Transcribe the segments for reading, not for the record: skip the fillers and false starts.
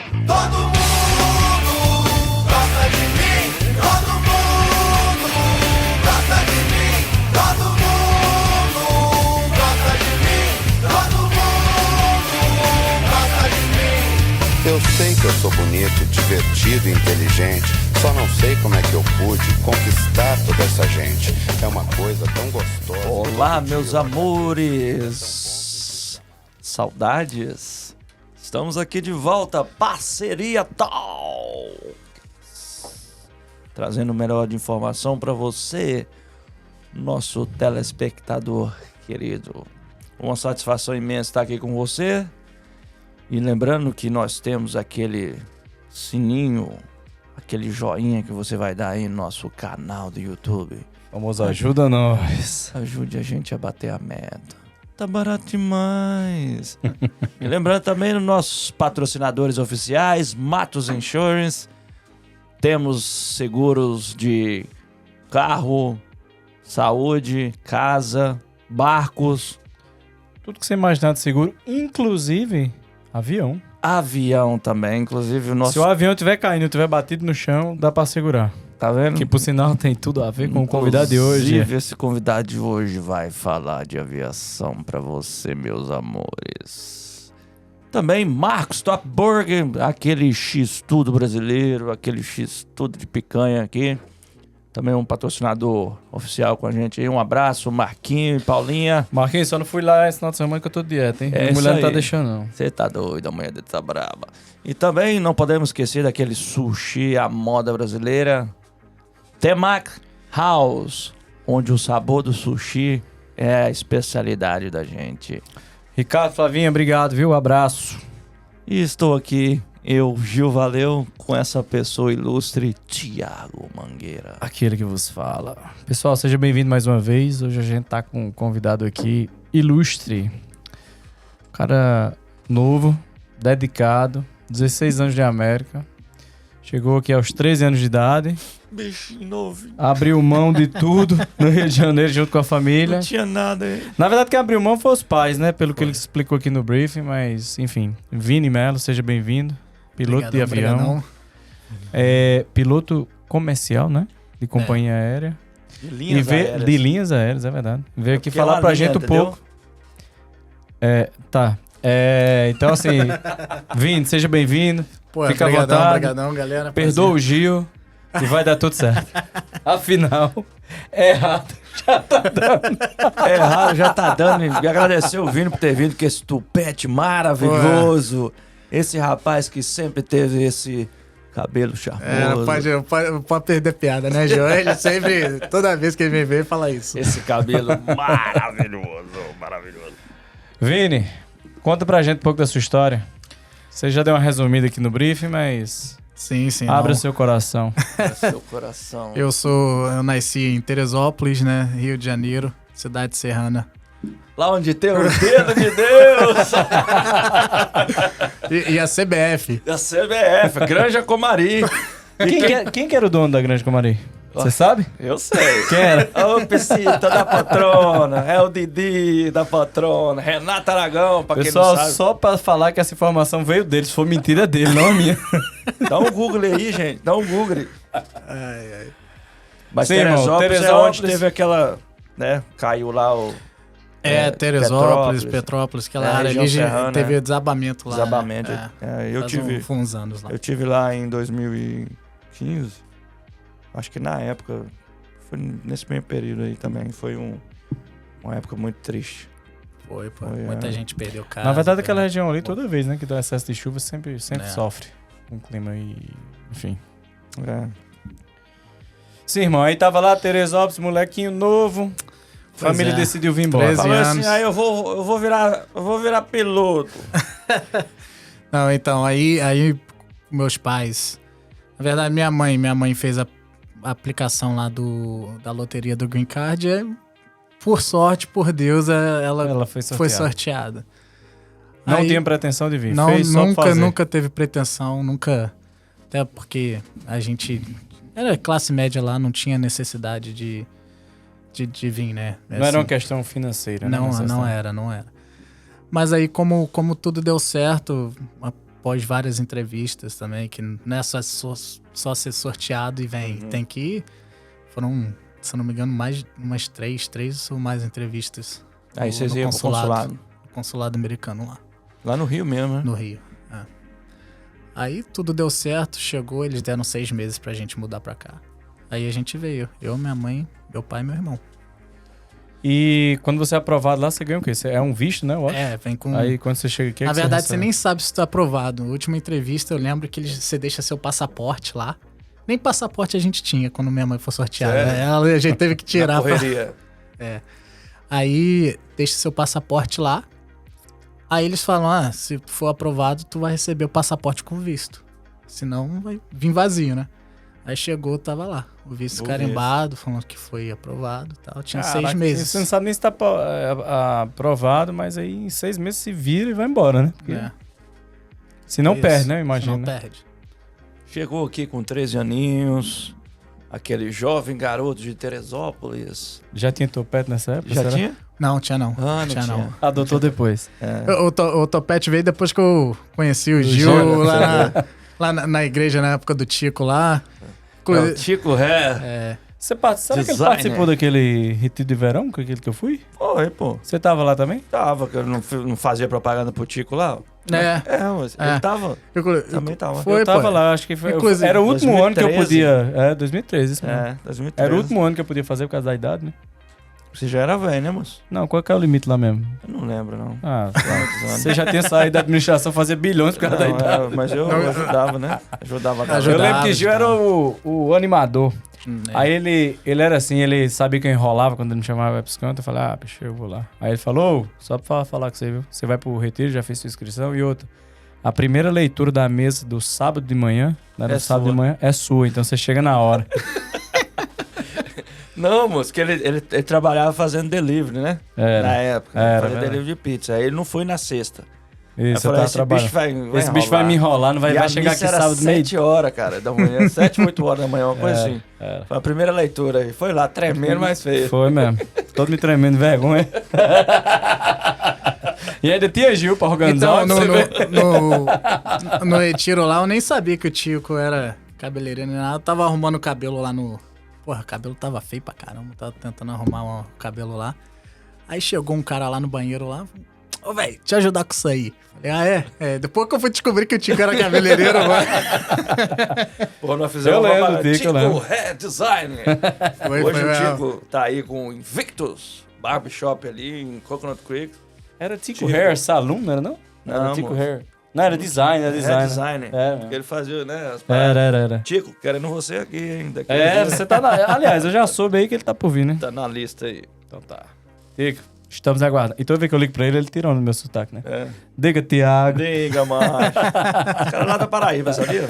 Todo mundo gosta de mim. Todo mundo gosta de mim. Todo mundo gosta de mim. Todo mundo gosta de mim. Eu sei que eu sou bonito, divertido e inteligente. Só não sei como é que eu pude conquistar toda essa gente. É uma coisa tão gostosa. Olá, meus amores. Saudades. Estamos aqui de volta, Parceria Talks. Trazendo o melhor de informação para você, nosso telespectador querido. Uma satisfação imensa estar aqui com você. E lembrando que nós temos aquele sininho, aquele joinha que você vai dar aí no nosso canal do YouTube. Vamos, ajuda nós. Ajude a gente a bater a meta. Tá barato demais. E lembrando também dos nossos patrocinadores oficiais, Matos Insurance. Temos seguros de carro, saúde, casa, barcos. Tudo que você imaginar de seguro, inclusive avião. Avião também, inclusive o nosso... Se o avião tiver caindo e tiver batido no chão, dá pra segurar. Tá vendo? Que por sinal tem tudo a ver com o convidado de hoje. Inclusive, esse convidado de hoje vai falar de aviação pra você, meus amores. Também Marcos Top Burger, aquele X-Tudo brasileiro, aquele X-Tudo de picanha aqui. Também um patrocinador oficial com a gente aí. Um abraço, Marquinho e Paulinha. Marquinhos, só não fui lá esse final de semana que eu tô de dieta, hein? É Minha mulher isso não tá aí. deixando, não. Você tá doido, a mulher dele tá braba. E também não podemos esquecer daquele sushi, a moda brasileira. Temac House, onde o sabor do sushi é a especialidade da gente. Ricardo, Flavinha, obrigado, viu? Abraço. E estou aqui, eu, Gil Valeu, com essa pessoa ilustre, Thiago Mangueira. Aquele que vos fala. Pessoal, seja bem-vindo mais uma vez. Hoje a gente tá com um convidado aqui ilustre. Cara novo, dedicado, 16 anos de América. Chegou aqui aos 13 anos de idade. Bichinho novo. Abriu mão de tudo no Rio de Janeiro junto com a família. Não tinha nada aí. Na verdade, quem abriu mão foi os pais, né? Pelo que ele explicou aqui no briefing, mas enfim. Vini Melo, seja bem-vindo. Piloto de avião. Obrigadão. É, piloto comercial, né? De companhia aérea. De linhas aéreas. De linhas aéreas, é verdade. Veio aqui Porque é falar uma pra linha, gente um entendeu? pouco. Tá. Então assim, Vini, seja bem-vindo. Pô, Fica à vontade. obrigadão, galera. Perdoa o Gil e vai dar tudo certo. Afinal, errado já tá dando. Errado, já tá dando. E agradecer o Vini por ter vindo com esse tupete maravilhoso. Esse rapaz que sempre teve esse cabelo charmoso. Pode perder piada, né, Gil? Ele sempre, toda vez que ele vem ver, fala isso. Esse cabelo maravilhoso, maravilhoso. Vini, conta pra gente um pouco da sua história. Você já deu uma resumida aqui no briefing, mas Sim. abra não. seu coração. Seu coração. Eu nasci em Teresópolis, né, Rio de Janeiro, cidade serrana. Lá onde tem o dedo de Deus. E a CBF. Da CBF, Granja Comari. Quem que era o dono da Grande Comari? Você sabe? Eu sei. Quem era? Ô, Piscita da patrona, é o Didi da patrona, Renato Aragão, pra quem Pessoal, não sabe. só pra falar que essa informação veio dele. Se for mentira, é dele, não a minha. Dá um Google aí, gente, dá um Google. Ai. Mas Sim, irmão, Teresópolis é Teresópolis. onde teve aquela, né, caiu lá o Teresópolis, Petrópolis, aquela área região ali serrana, teve né? desabamento lá. desabamento. Faz uns anos lá. Eu tive lá em 2015, acho que na época, foi nesse mesmo período aí também, foi uma época muito triste. Foi, Foi, muita é. gente perdeu casa. Na verdade, aquela região ali, toda vez, né, que dá excesso de chuva, sempre É. sofre com o clima e... Enfim. É. Sim, irmão, aí tava lá, Teresópolis, molequinho novo. Pois Família é. decidiu vir embora. 13 Falou assim, anos. aí eu vou virar piloto. Não, então, aí meus pais... Na verdade, minha mãe fez a aplicação lá da loteria do Green Card e, por sorte, por Deus, ela foi foi sorteada. sorteada. Não Aí- tinha pretensão de vir, Não, fez só pra fazer. nunca teve pretensão, nunca... Até porque a gente... Era classe média lá, não tinha necessidade de vir, né? Não era uma questão financeira, né? Não era. Mas aí, como tudo deu certo, após várias entrevistas também, que não é só ser sorteado e vem. Tem que ir. Foram, se eu não me engano, mais umas três ou mais entrevistas. Aí vocês no iam pro consulado. no consulado americano lá, Lá no Rio mesmo, né? no Rio. É. Aí tudo deu certo, chegou, eles deram 6 meses pra gente mudar pra cá. Aí a gente veio, eu, minha mãe, meu pai e meu irmão. E quando você é aprovado lá, você ganha o quê? É um visto, né? Eu acho. Vem com... Aí quando você chega aqui... Na que verdade, você recebe? nem sabe se tu é aprovado. Na última entrevista, eu lembro que você deixa seu passaporte lá. Nem passaporte a gente tinha quando minha mãe foi sorteada. Sério? A gente teve que tirar. Na correria. Aí, deixa seu passaporte lá. Aí eles falam, se for aprovado, tu vai receber o passaporte com visto. Senão, vai vir vazio, né? Aí chegou, tava lá. O visto carimbado, falando que foi aprovado e tal. Tinha 6 meses. Você não sabe nem se tá aprovado, mas aí em 6 meses se vira e vai embora, né? Porque se não Isso. perde, né? Imagina. Se não perde. Chegou aqui com 13 aninhos, aquele jovem garoto de Teresópolis. Já tinha topete nessa época? Já será? tinha? Não, tinha não. Ah, não tinha. Adotou depois. O topete veio depois que eu conheci o Gil Gil, lá na igreja, na época do Tico lá. É o Tico Ré. Será que ele Designer. participou daquele retiro de verão, que aquele que eu fui? Foi, pô. Você tava lá também? Tava, que eu não fazia propaganda pro Tico lá. Mas ele tava. Também tava. Foi, eu tava pô. lá, acho que foi. Inclusive, Era o último ano que eu 2013. podia. 2013, isso mesmo. 2013. Era o último ano que eu podia fazer por causa da idade, né? Você já era velho, né, moço? Não, qual que é o limite lá mesmo? Eu não lembro, não. Ah, Quantos anos? você já tinha saído da administração, fazia bilhões por causa da idade. Mas eu ajudava, né? Ajudava a Ajudava. galera. Eu lembro que Gil era o animador. É. Aí ele era assim, ele sabia que eu enrolava quando ele me chamava pros cantos. Eu falei, bicho, eu vou lá. Aí ele falou, só pra falar com você, viu? Você vai pro retiro, já fez sua inscrição. E outra, a primeira leitura da mesa do sábado de manhã, né, do sábado sua. de manhã, é sua. Então você chega na hora. Não, moço, que ele trabalhava fazendo delivery, né? Era. Na época. Era, fazia verdade. delivery de pizza. Aí ele não foi na sexta. Aí Isso, eu eu falei, tava esse trabalhando. bicho vai Esse bicho vai me enrolar, não vai, E vai a chegar missa aqui era sábado meio. 7 horas, cara, da manhã. 7, 8 horas da manhã, uma coisa assim. Era. Foi a primeira leitura aí. Foi lá, tremendo, mas feio. Foi mesmo. Todo me tremendo, vergonha. E ainda tinha Gil pra organizar. Então, pra você ver. no retiro lá, eu nem sabia que o Tico era cabeleireiro nem nada. Eu tava arrumando o cabelo lá no... Porra, o cabelo tava feio pra caramba. Tava tentando arrumar o cabelo lá. Aí chegou um cara lá no banheiro lá. Ô, velho, te ajudar com isso aí. Falei, depois que eu fui descobrir que o Tico era cabeleireiro, mano. Pô, nós fizemos Eu lembro, uma Tico, eu lembro. Hair Design. Foi, Hoje foi, o Tico tá aí com Invictus Barbershop ali em Coconut Creek. Era Tico Hair Saloon, não era não? Não, Era Tico moço. Hair. Não, era design, era design. Hair Designer. Era. Ele fazia, né? As paradas. Era. Tico, querendo você aqui, hein? Daqui a dia Você tá na... Aliás, eu já soube aí que ele tá por vir, né? tá na lista aí. Então tá. Tico, estamos aguardando. E toda vez que eu ligo pra ele tirou no meu sotaque, né? É. Diga, Tiago. Diga, macho. Os caras lá da Paraíba, sabia?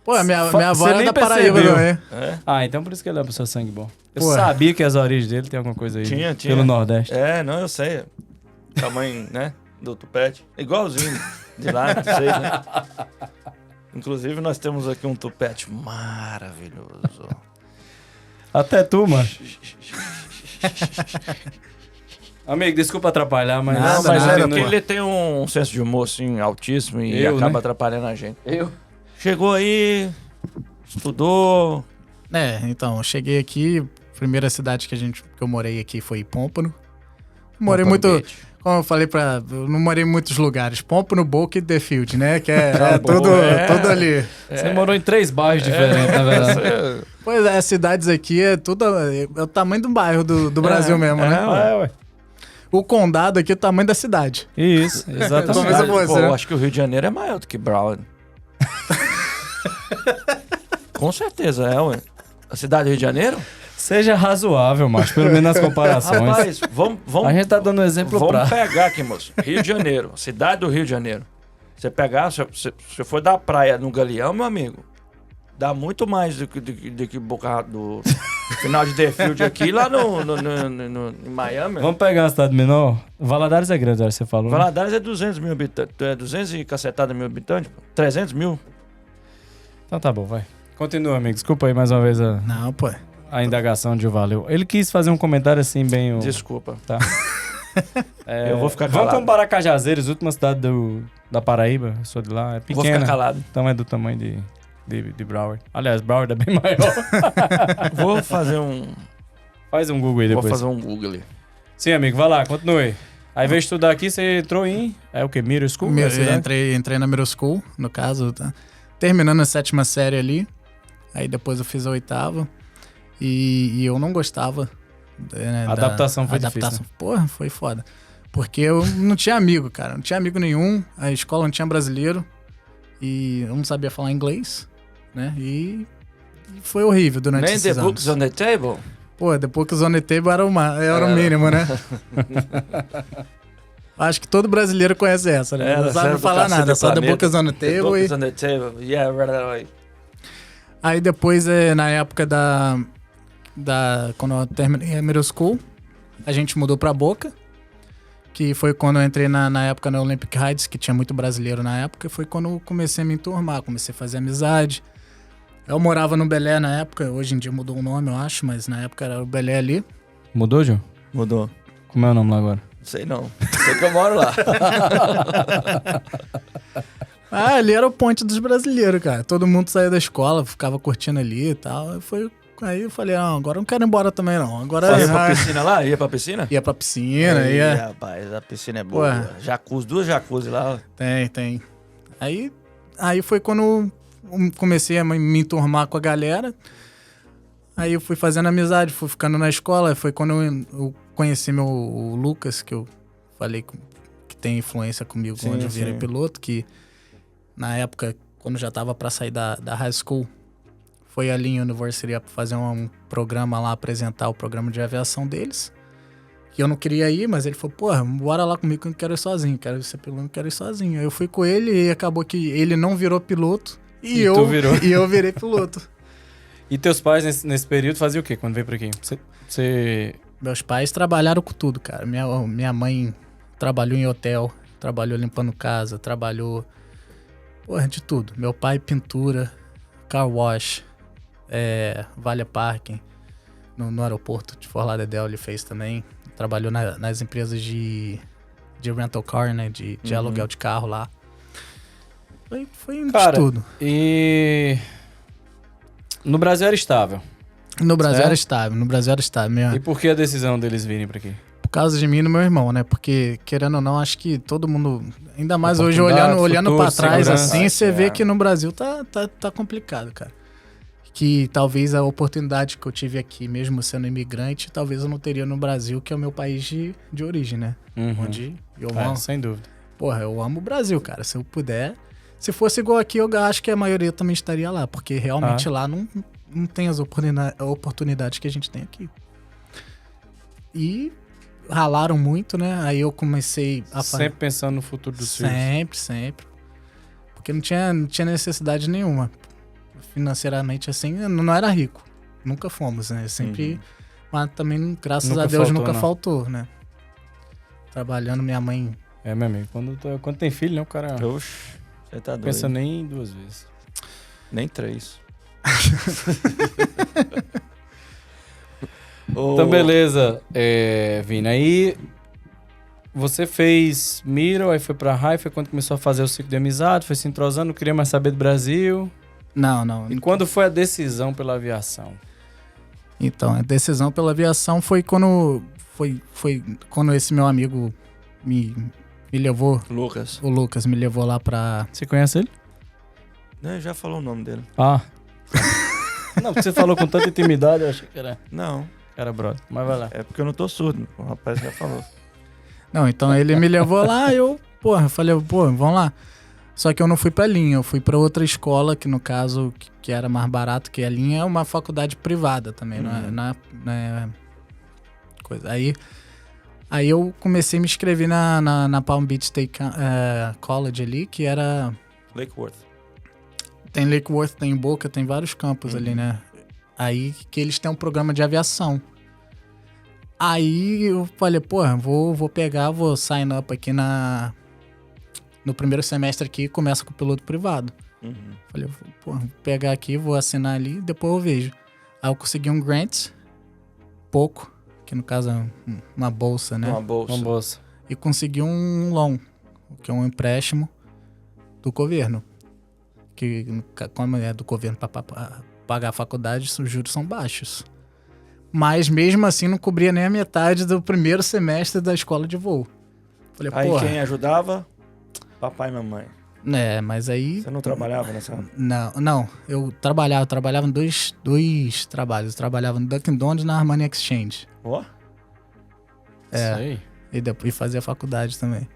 Pô, minha avó Você era nem da Paraíba percebeu. também. É. Ah, então por isso que ele é pro seu sangue bom. Eu Pô. sabia que as origens dele tem alguma coisa aí. Tinha. Pelo Nordeste. É, não, eu sei. Tamanho, né? Do tupete. Igualzinho de lá, não sei, né? Inclusive, nós temos aqui um tupete maravilhoso. Até tu, mano. Amigo, desculpa atrapalhar, mas... Nada, Não, mas nada, é pô. porque ele tem um senso de humor, assim, altíssimo e Eu, acaba né? atrapalhando a gente. Eu? Chegou aí, estudou. Então, eu cheguei aqui, primeira cidade que eu morei aqui foi Pompano. Morei Pompano muito, Beach. como eu falei eu não morei em muitos lugares. Pompano, Boca e Deerfield, né? Que é boa, tudo ali. Você morou em 3 bairros diferentes, na verdade. Essa- Pois é, as cidades aqui é o tamanho do bairro do Brasil mesmo, né? Ué. O condado aqui é o tamanho da cidade. Isso, Talvez exatamente. eu fosse, Pô, né? eu acho que o Rio de Janeiro é maior do que Broward. Com certeza é, ué. A cidade do Rio de Janeiro? Seja razoável, macho, pelo menos nas comparações. Rapaz, vamos A gente tá dando um exemplo vamos pra... pegar aqui, moço. Rio de Janeiro, cidade do Rio de Janeiro. Você pegar, se for da praia no Galeão, meu amigo, dá muito mais do que Boca do final de Deerfield aqui, lá em Miami. Vamos pegar uma cidade menor. Valadares é grande, você falou. né? Valadares é 200 mil habitantes. É 200 e cacetada mil habitantes? Pô. 300 mil? Então tá bom, vai. Continua, amigo. Desculpa aí mais uma vez Não, pô. a indagação de Valeu. Ele quis fazer um comentário assim, bem... Desculpa. Tá. Eu vou ficar Vamos calado. comparar Cajazeiras, última cidade da Paraíba, eu sou de lá, é Vou ficar pequena. calado. Então é do tamanho de Broward. Aliás, Broward é bem maior. Vou fazer um... Faz um Google aí depois. Vou fazer um Google ali. Sim, amigo, vai lá, continue. Aí veio estudar aqui, você entrou em... É o quê? Middle School? É a cidade? Entrei na middle school, no caso, tá? Terminando a 7ª série ali. Aí depois eu fiz a 8ª. E eu não gostava. Né, A adaptação foi adaptação. difícil, né? Porra, foi foda. Porque eu não tinha amigo, cara. Não tinha amigo nenhum. A escola não tinha brasileiro. E eu não sabia falar inglês, né? E foi horrível durante Nem esses the books anos. on the table? Pô, depois que o Zone Table era o mínimo, né? Acho que todo brasileiro conhece essa, né? Não sabe falar nada, só The Book is on the The Table. books on the table. Yeah, right. Aí depois, na época quando eu terminei a middle school, a gente mudou pra Boca, que foi quando eu entrei na época na Olympic Heights, que tinha muito brasileiro na época, e foi quando eu comecei a me enturmar, comecei a fazer amizade. Eu morava no Belé na época, hoje em dia mudou o nome, eu acho, mas na época era o Belé ali. Mudou, João? Mudou. Como é o nome lá agora? Sei não. Sei que eu moro lá. Ah, ali era o ponte dos brasileiros, cara. Todo mundo saía da escola, ficava curtindo ali e tal. Aí eu falei, não, agora eu não quero ir embora também, não. Agora Ia pra piscina lá? Ia pra piscina? ia pra piscina, Aí, ia... rapaz, a piscina é boa. Ué. Jacuzzi, 2 jacuzzi lá. Tem. Aí foi quando eu comecei a me enturmar com a galera. Aí eu fui fazendo amizade, fui ficando na escola. Foi quando eu conheci o Lucas, que eu falei que tem influência comigo Sim, onde eu virei sim. piloto, que na época, quando já tava pra sair da high school, foi ali em University pra fazer um programa lá, apresentar o programa de aviação deles. Que eu não queria ir, mas ele falou, porra, bora lá comigo que eu não quero ir sozinho. Quero ser piloto, não quero ir sozinho. Aí eu fui com ele e acabou que ele não virou piloto E tu virou. e eu virei piloto. E teus pais nesse período faziam o quê quando veio pra aqui? Você... Meus pais trabalharam com tudo, cara. Minha mãe trabalhou em hotel, trabalhou limpando casa, trabalhou... Porra, de tudo. Meu pai, pintura, car wash, valet parking. No aeroporto de Fort Lauderdale ele fez também. Trabalhou nas empresas de rental car, né? De aluguel de carro lá. Foi Cara, de tudo. E... No Brasil era estável. No Brasil certo? era estável, no Brasil era estável. E por que a decisão deles virem pra aqui? Por causa de mim e do meu irmão, né? Porque, querendo ou não, acho que todo mundo... Ainda mais hoje, Oportunidade, olhando futuro, pra trás, segurança. assim, você vê É. que no Brasil tá complicado, cara. Que talvez a oportunidade que eu tive aqui, mesmo sendo imigrante, talvez eu não teria no Brasil, que é o meu país de origem, né? Uhum. Onde eu É, amo. sem dúvida. Porra, eu amo o Brasil, cara. Se eu puder... Se fosse igual aqui, eu acho que a maioria também estaria lá. Porque realmente lá não tem as oportunidades que a gente tem aqui. E ralaram muito, né? Aí eu comecei a fazer... Sempre pensando no futuro dos filhos. Sempre. Porque não tinha necessidade nenhuma. Financeiramente, assim, eu não era rico. Nunca fomos, né? Sempre... Mas também, graças Nunca a Deus, faltou, nunca não. faltou, né? Trabalhando, minha mãe... É, meu amigo. Quando tem filho, né, o cara Oxe, você tá doido. pensa nem 2 vezes. Nem 3. Então, beleza, Vini. Aí você fez middle, aí foi pra high, foi quando começou a fazer o ciclo de amizade, foi se entrosando, não queria mais saber do Brasil. Não. E quando foi a decisão pela aviação? Então, a decisão pela aviação foi quando quando esse meu amigo me levou, Lucas. o Lucas me levou lá pra... Você conhece ele? Não, já falou o nome dele. Ah. Não, porque você falou com tanta intimidade, eu achei que Não, era brother. Mas vai lá. é porque eu não tô surdo. O rapaz já falou. Não, então ele me levou lá, eu falei, vamos lá. Só que eu não fui pra linha, eu fui pra outra escola, que no caso, que era mais barato, que a linha é uma faculdade privada também, não é coisa. Aí eu comecei a me inscrever na Palm Beach State College ali, que era... Lake Worth. Tem Lake Worth, tem Boca, tem vários campos ali, né? Aí que eles têm um programa de aviação. Aí eu falei, vou sign up aqui no primeiro semestre aqui e começa com o piloto privado. Falei, vou pegar aqui, vou assinar ali, depois eu vejo. Aí eu consegui um grant, pouco, que no caso é uma bolsa, né? Uma bolsa. Uma bolsa. E consegui um loan, que é um empréstimo do governo. Que como é do governo para pagar a faculdade, os juros são baixos. Mas mesmo assim não cobria nem a metade do primeiro semestre da escola de voo. Falei, Aí porra, quem ajudava? Papai e mamãe. mas aí... Você não trabalhava nessa... Não, eu trabalhava em dois trabalhos. Eu trabalhava no Dunkin' Donuts e na Armani Exchange. Ó, Isso aí. E depois fazia faculdade também.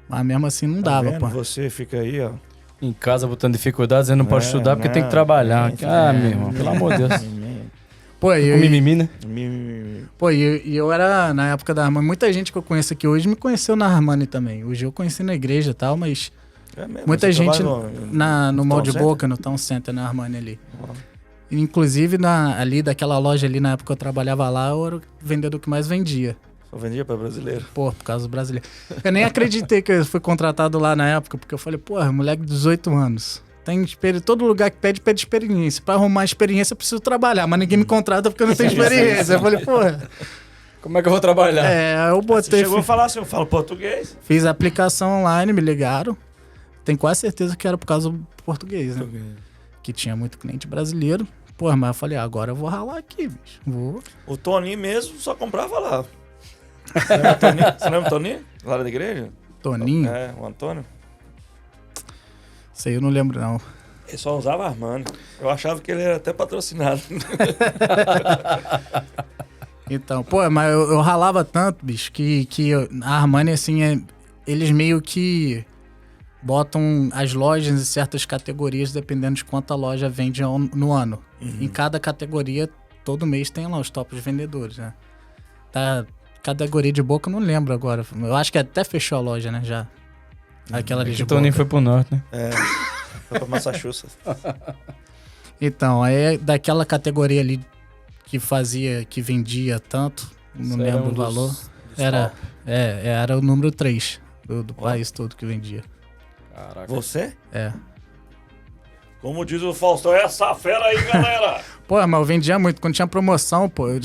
Mas mesmo assim não tá dava, vendo? pô. Você fica aí, ó. Em casa botando dificuldades, eu não posso É, estudar porque não, tem que trabalhar. é, Meu irmão, pelo amor de Deus. Pô, Com mimimi, né? e eu era, na época da Armani, muita gente que eu conheço aqui hoje me conheceu na Armani também. Hoje eu conheci na igreja e tal, mas É mesmo, muita você gente trabalha no Town Mall de Center? Boca, no Town Center, na Armani ali. Ó. Inclusive, ali daquela loja ali, na época que eu trabalhava lá, eu era o vendedor que mais vendia. Só vendia pra brasileiro. Pô, por causa do brasileiro. Eu nem acreditei que eu fui contratado lá na época, porque eu falei, porra, moleque de 18 anos. Tem todo lugar que pede experiência. Pra arrumar experiência, eu preciso trabalhar, mas ninguém me contrata porque eu não tenho experiência. Eu falei, porra. Como é que eu vou trabalhar? Eu Você botei. chegou a falar assim, eu falo português? Fiz a aplicação online, me ligaram. Tenho quase certeza que era por causa do português, né? Que tinha muito cliente brasileiro. Pô, mas eu falei, agora eu vou ralar aqui, bicho. Vou. O Toninho mesmo só comprava lá. Lembra o Toninho? Você lembra o Toninho? Lá da igreja? Toninho? É, o Antônio. Isso aí eu não lembro, não. Ele só usava Armani. Eu achava que ele era até patrocinado. Então, pô, mas eu ralava tanto, bicho, que a Armani, assim, eles meio que botam as lojas em certas categorias, dependendo de quanta loja vende no ano. Em cada categoria, todo mês tem lá os tops vendedores, né? Categoria de Boca, eu não lembro agora. Eu acho que até fechou a loja, né, já. Aquela ali de O Toninho Boca. foi pro norte, né? É, foi pra Massachusetts. Então, aí daquela categoria ali que vendia tanto, não Isso era lembro um o valor. dos Era, top. era o número 3 do país todo que vendia. Caraca. Você? É. Como diz o Faustão, é essa fera aí, galera! Pô, mas eu vendia muito. Quando tinha promoção, pô, eu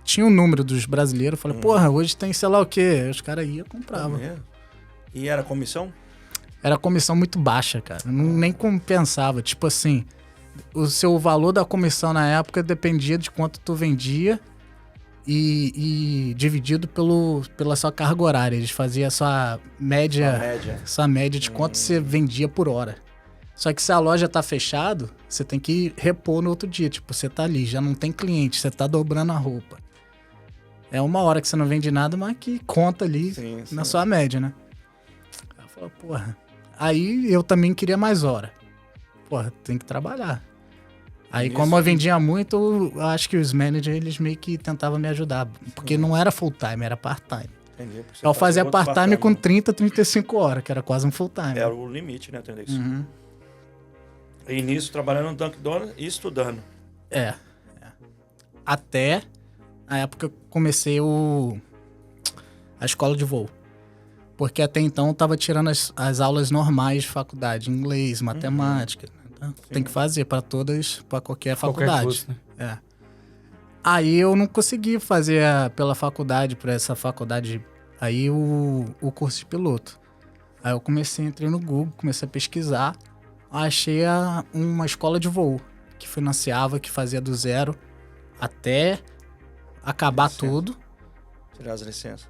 tinha o número dos brasileiros. Falei, porra, hoje tem sei lá o quê. Aí os caras iam e compravam. E era comissão? Era comissão muito baixa, cara. Nem compensava. Tipo assim, o seu valor da comissão na época dependia de quanto tu vendia e dividido pela sua carga horária. Eles faziam a sua média, de quanto você vendia por hora. Só que se a loja tá fechado, você tem que repor no outro dia. Tipo, você tá ali, já não tem cliente, você tá dobrando a roupa. É uma hora que você não vende nada, mas que conta ali na sua média, né? Aí eu falei, porra. Aí eu também queria mais hora. Porra, tem que trabalhar. Aí, como eu vendia muito, eu acho que os managers, eles meio que tentavam me ajudar. Porque não era full time, era part-time. Entendi. Eu fazia part-time com 30, 35 horas, que era quase um full time. Era o limite, né? Entendeu isso? Uhum. E nisso, trabalhando no Dunkin' Donuts e estudando. Até a época que eu comecei a escola de voo. Porque até então eu tava tirando as aulas normais de faculdade, inglês, matemática. Então, tem que fazer para qualquer faculdade. curso, né? Aí eu não consegui fazer pela faculdade, por essa faculdade, aí o curso de piloto. Aí eu entrei no Google, comecei a pesquisar, achei uma escola de voo que financiava, que fazia do zero até acabar tudo. Tirar as licenças.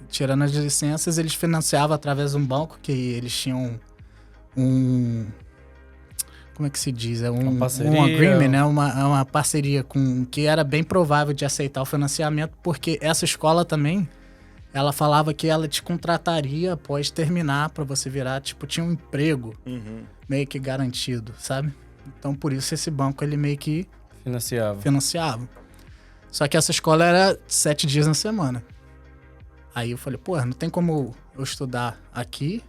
Tirando as licenças, eles financiavam através de um banco que eles tinham como é que se diz? Uma parceria. Um agreement, né? Uma parceria que era bem provável de aceitar o financiamento, porque essa escola também, ela falava que ela te contrataria após terminar pra você virar, tipo, tinha um emprego meio que garantido, sabe? Então, por isso, esse banco, ele meio que financiava. Só que essa escola era 7 dias na semana. Aí eu falei, pô, não tem como eu estudar aqui,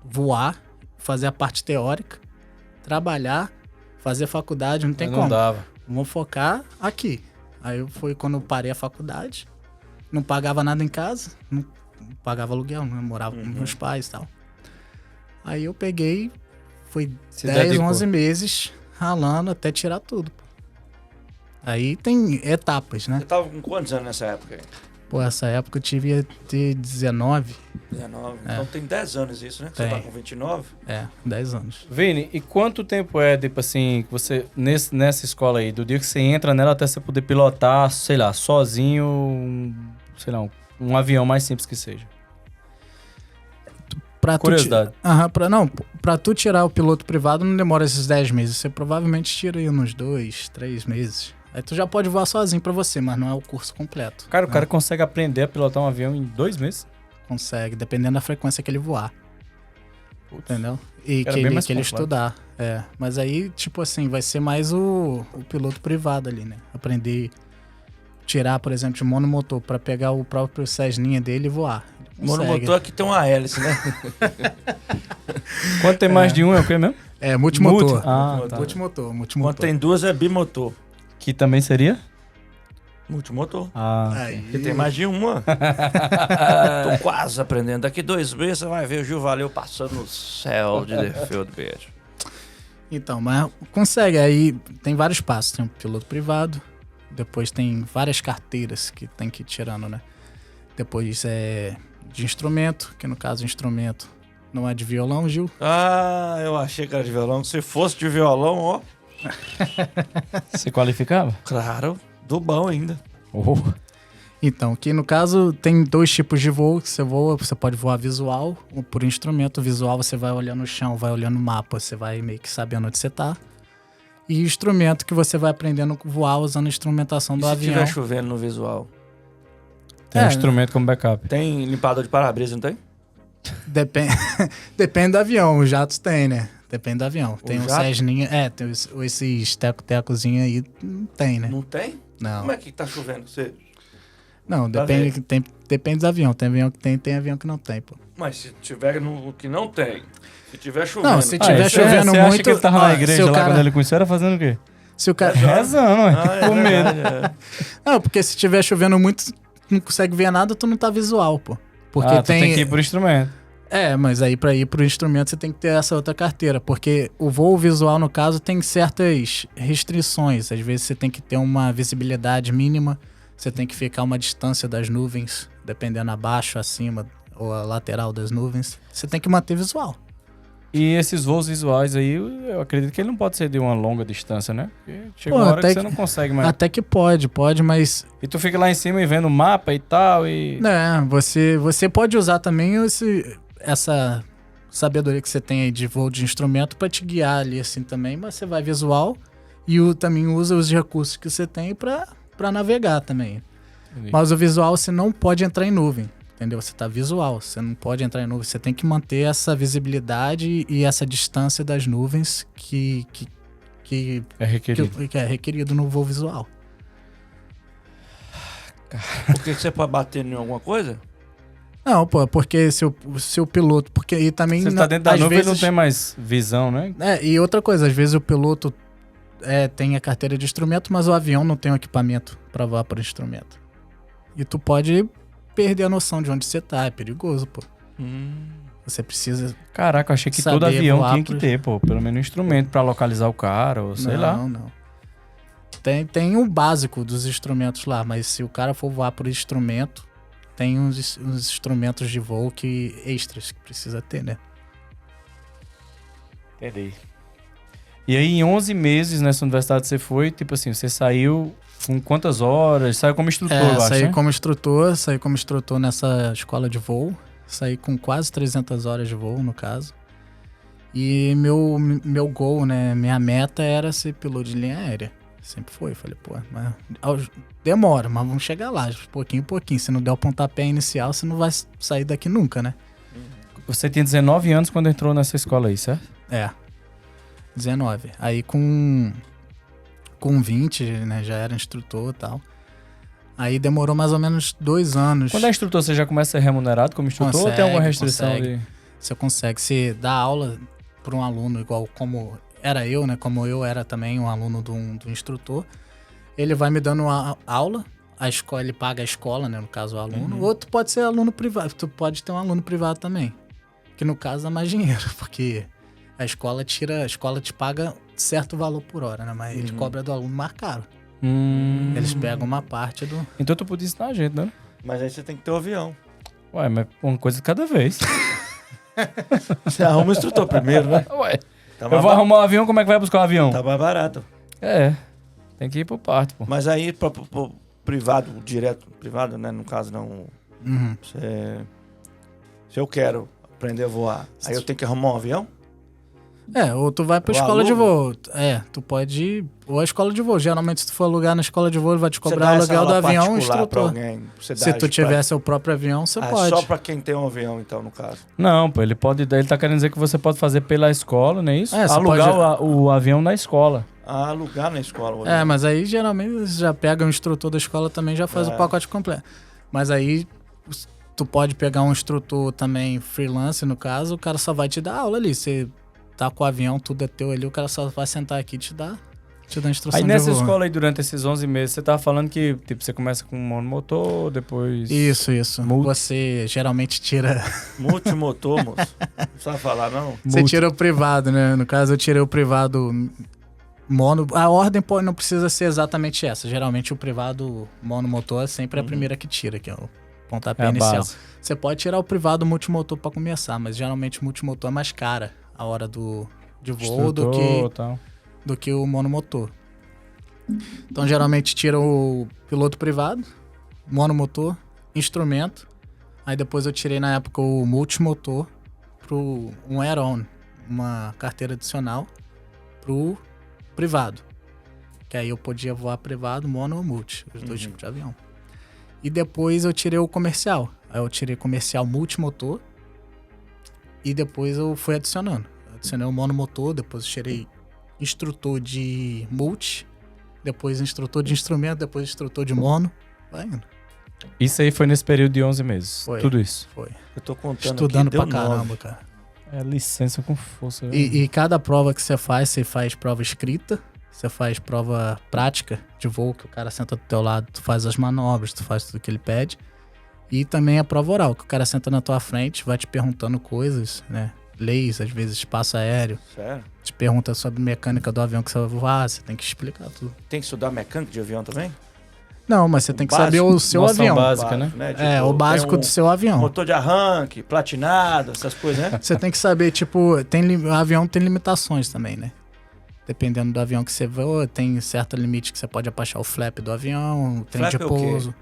voar, fazer a parte teórica, trabalhar, fazer faculdade, não tem como. Não dava. Vamos focar aqui. Aí foi quando eu parei a faculdade, não pagava nada em casa, não pagava aluguel, não morava com meus pais e tal. Aí eu peguei, foi 10, 11 meses ralando até tirar tudo. Aí tem etapas, né? Você tava com quantos anos nessa época aí? Pô, essa época eu tive ter 19. 19. Então tem 10 anos isso, né? Você Tem. tá com 29? 10 anos. Vini, e quanto tempo é, tipo assim, que você, nessa escola aí, do dia que você entra nela até você poder pilotar, sei lá, sozinho, sei lá, um avião mais simples que seja? Curiosidade. Pra tu tirar o piloto privado não demora esses 10 meses. Você provavelmente tira aí uns 2, 3 meses. Aí tu já pode voar sozinho pra você, mas não é o curso completo. Cara, o cara consegue aprender a pilotar um avião em 2 meses? Consegue, dependendo da frequência que ele voar. Entendeu? E Era que bem ele, mais que ele complexo. estudar. Mas aí, tipo assim, vai ser mais o piloto privado ali, né? Aprender, tirar, por exemplo, de monomotor pra pegar o próprio Cessninha dele e voar. Consegue. Monomotor aqui tem uma hélice, né? Quando tem mais de um, é o quê mesmo? É, multimotor. Multi- Ah, tá. Multimotor. Quando tem duas é bimotor. Que também seria? Multimotor. Ah, Aí, Porque tem mais de uma. Tô quase aprendendo. Daqui 2 meses você vai ver o Gil Valeu passando no céu de defeito do beijo. Então, mas consegue. Aí tem vários passos. Tem um piloto privado. Depois tem várias carteiras que tem que ir tirando, né? Depois é de instrumento, que no caso instrumento não é de violão, Gil. Ah, eu achei que era de violão. Se fosse de violão, ó. você qualificava? Claro, do bom ainda. Oh. Então, que no caso tem 2 tipos de voo que você voa. Você pode voar visual ou por instrumento. Visual você vai olhando o chão, vai olhando o mapa, você vai meio que sabendo onde você tá. E instrumento que você vai aprendendo a voar usando a instrumentação E do se avião. tiver chovendo no visual? Tem um instrumento como backup. Tem limpador de para-brisa, não tem? Depende, depende do avião. Os jatos tem, né? Depende do avião. Tem um jato? Cessninha. Tem esses teco-tecozinhos aí. Não tem, né? Não tem? Não. Como é que tá chovendo? Você... Não, Pra depende, depende do avião. Tem avião que tem avião que não tem, pô. Mas se tiver no que não tem, se tiver chovendo... Não, se tiver você chovendo você acha muito, que ele tava ó, na se igreja o lá cara- quando ele conheceu, era fazendo o quê? Se o cara... Rezando, ué. Ah, é Com medo. verdade, é. Não, porque se tiver chovendo muito, não consegue ver nada, tu não tá visual, pô. Porque Tu tem que ir pro instrumento. Mas aí pra ir pro instrumento você tem que ter essa outra carteira, porque o voo visual, no caso, tem certas restrições. Às vezes você tem que ter uma visibilidade mínima, você tem que ficar uma distância das nuvens, dependendo abaixo, acima ou a lateral das nuvens. Você tem que manter visual. E esses voos visuais aí, eu acredito que ele não pode ser de uma longa distância, né? Porque chega Pô, uma hora que até você que- não consegue mais. Até que pode, mas E tu fica lá em cima e vendo o mapa e tal, e... você pode usar também essa sabedoria que você tem aí de voo de instrumento pra te guiar ali assim também, mas você vai visual e também usa os recursos que você tem pra navegar também. Entendi. Mas o visual você não pode entrar em nuvem, entendeu? Você tá visual, você não pode entrar em nuvem, você tem que manter essa visibilidade e essa distância das nuvens que É requerido. é requerido no voo visual. Por que você pode bater em alguma coisa? Não, pô, porque seu piloto, porque e também Você tá dentro da às nuvem e não vezes- tem mais visão, né? E outra coisa, às vezes o piloto tem a carteira de instrumento, mas o avião não tem o equipamento para voar por instrumento. E tu pode perder a noção de onde você tá, é perigoso, pô. Você precisa... Caraca, eu achei que Saber todo avião voar tinha que pros- ter, pô. Pelo menos um instrumento pra localizar o cara, ou sei lá. Não. Tem o básico dos instrumentos lá, mas se o cara for voar por instrumento, tem uns instrumentos de voo extras que precisa ter, né? Entendi. E aí, em 11 meses nessa universidade você foi, tipo assim, você saiu com quantas horas? Saiu como instrutor, eu acho, saí né? saí como instrutor nessa escola de voo. Saí com quase 300 horas de voo, no caso. E meu goal, né, minha meta era ser piloto de linha aérea. Sempre foi. Falei, pô, mas demora, mas vamos chegar lá, de pouquinho em pouquinho. Se não der o pontapé inicial, você não vai sair daqui nunca, né? Você tinha 19 anos quando entrou nessa escola aí, certo? 19. Aí com 20, né, já era instrutor e tal. Aí demorou mais ou menos 2 anos. Quando é instrutor, você já começa a ser remunerado como instrutor ou tem alguma restrição consegue. de... Você consegue se dar aula para um aluno igual como era eu, né? Como eu era também um aluno do instrutor. Ele vai me dando uma aula, a escola, ele paga a escola, né? No caso, o aluno. Uhum. Outro pode ser aluno privado. Tu pode ter um aluno privado também. Que no caso dá mais dinheiro, porque a escola te paga certo valor por hora, né? Mas ele cobra do aluno mais caro. Eles pegam uma parte do... Então tu podia ensinar a gente, né? Mas aí você tem que ter o avião. Ué, mas uma coisa de cada vez. Você arruma o instrutor primeiro, né? Ué, Tá eu mais, vou arrumar o avião, como é que vai buscar o avião? tá mais barato. É, tem que ir pro parto, pô. Mas aí, pro privado, direto, privado, né? No caso, não. Uhum. Se eu quero aprender a voar, aí eu tenho que arrumar um avião? Ou tu vai pra Eu escola de alugo? voo. Tu pode ir. Ou a escola de voo. Geralmente, se tu for alugar na escola de voo, ele vai te Você cobrar dá o essa aluguel do aula avião e particular pra instrutor. alguém? Você Se dá tu tiver seu próprio avião, você pode. só pra quem tem um avião, então, no caso. Não, pô, ele tá querendo dizer que você pode fazer pela escola, não é isso? É, você Alugar pode- o avião na escola. Alugar na escola o avião. Mas aí geralmente você já pega um instrutor da escola também já faz o pacote completo. Mas aí tu pode pegar um instrutor também freelance, no caso, o cara só vai te dar aula ali. Você tá com o avião, tudo é teu ali, o cara só vai sentar aqui e te dar instrução Aí de nessa voo. escola aí, durante esses 11 meses, você tava falando que, tipo, você começa com um monomotor, depois... Isso. Multi. Você geralmente tira... Multimotor, moço. Não precisa falar, não. Você tira o privado, né? No caso, eu tirei o privado mono. A ordem não precisa ser exatamente essa. Geralmente o privado monomotor é sempre a primeira que tira, que é o pontapé É a inicial. base. Você pode tirar o privado multimotor para começar, mas geralmente o multimotor é mais cara a hora de voo Instrutor, tal. do que o monomotor. Então geralmente tira o piloto privado, monomotor, instrumento. Aí depois eu tirei na época o multimotor pro um add-on, uma carteira adicional pro privado. Que aí eu podia voar privado, mono ou multi, os dois tipos de avião. E depois eu tirei o comercial. Aí eu tirei comercial multimotor e depois eu fui adicionando. Adicionei o monomotor, depois eu tirei instrutor de multi, depois instrutor de instrumento, depois instrutor de mono. Vai indo. Isso aí foi nesse período de 11 meses. Foi. Tudo isso. Foi. Eu tô contando Estudando aqui, deu pra caramba, 9. cara. É licença com força. né? E cada prova que você faz prova escrita, você faz prova prática de voo, que o cara senta do teu lado, tu faz as manobras, tu faz tudo que ele pede. E também a prova oral, que o cara senta na tua frente, vai te perguntando coisas, né? Leis, às vezes espaço aéreo, Sério? te pergunta sobre mecânica do avião que você vai voar, você tem que explicar tudo. Tem que estudar mecânica de avião também? Não, mas você tem que básico, saber o seu noção avião. básica, né? É, o básico do seu avião. Motor de arranque, platinado, essas coisas, né? Você tem que saber, tipo, o avião tem limitações também, né? Dependendo do avião que você voa, tem certo limite que você pode abaixar o flap do avião, o trem Flap de é o quê? pouso.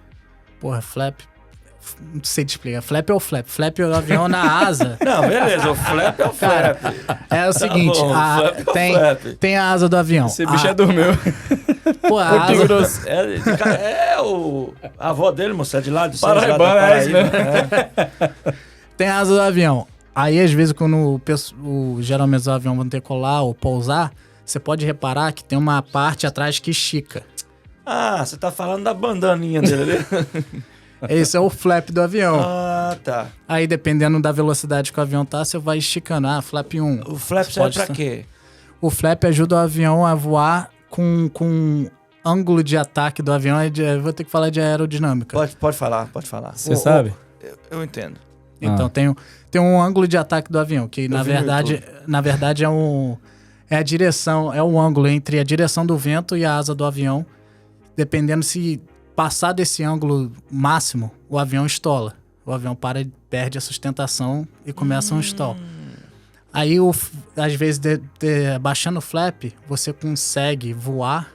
Porra, flap. Não sei te explicar. Flap é o flap. Flap é o avião na asa. Não, beleza, o flap é o flap. É o seguinte, bom, flap é o flap. tem a asa do avião. Esse bicho dormiu. Pô, a asa, grosso. A avó dele, moça, é de lá de São Paraibano, José da é isso Paraíba. tem a asa do avião. Aí, às vezes, quando geralmente os aviões vão decolar ou pousar, você pode reparar que tem uma parte atrás que estica. Ah, você tá falando da bandaninha dele ali. Esse é o flap do avião. Ah, tá. Aí, dependendo da velocidade que o avião tá, você vai esticando. Ah, flap 1. O flap Você serve pode pra estar- quê? O flap ajuda o avião a voar com ângulo de ataque do avião. Eu vou ter que falar de aerodinâmica. Pode falar, pode falar. Você sabe? Eu entendo. Então, tem um ângulo de ataque do avião, que na vi no verdade é a direção, é o ângulo entre a direção do vento e a asa do avião. Dependendo se passar desse ângulo máximo, o avião estola. O avião perde a sustentação e começa um stall. Aí, às vezes, baixando o flap, você consegue voar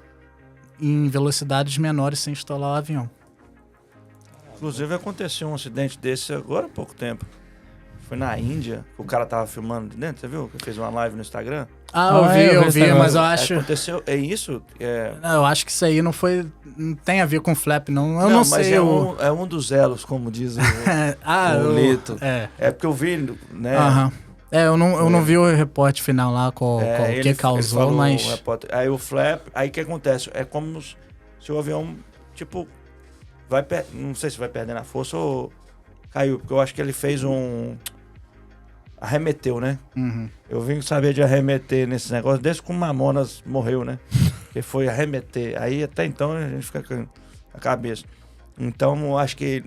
em velocidades menores sem estolar o avião. Inclusive, aconteceu um acidente desse agora há pouco tempo. Foi na Índia, que o cara tava filmando de dentro, você viu? Que fez uma live no Instagram. Eu vi, mas eu acho... Aconteceu, é isso? Não, eu acho que isso aí não tem a ver com flap, não. Eu não mas sei. é um dos elos, como diz o Lito. É porque eu vi, né? Aham. Eu não vi o reporte final lá com o que ele causou, falou, mas... o repórter, aí o flap, aí o que acontece? É como se o avião, tipo, não sei se vai perdendo a força ou caiu, porque eu acho que ele fez arremeteu, né? Uhum. Eu vim saber de arremeter nesse negócio desde que o Mamonas morreu, né? Que foi arremeter. Aí até então a gente fica com a cabeça. Então eu acho que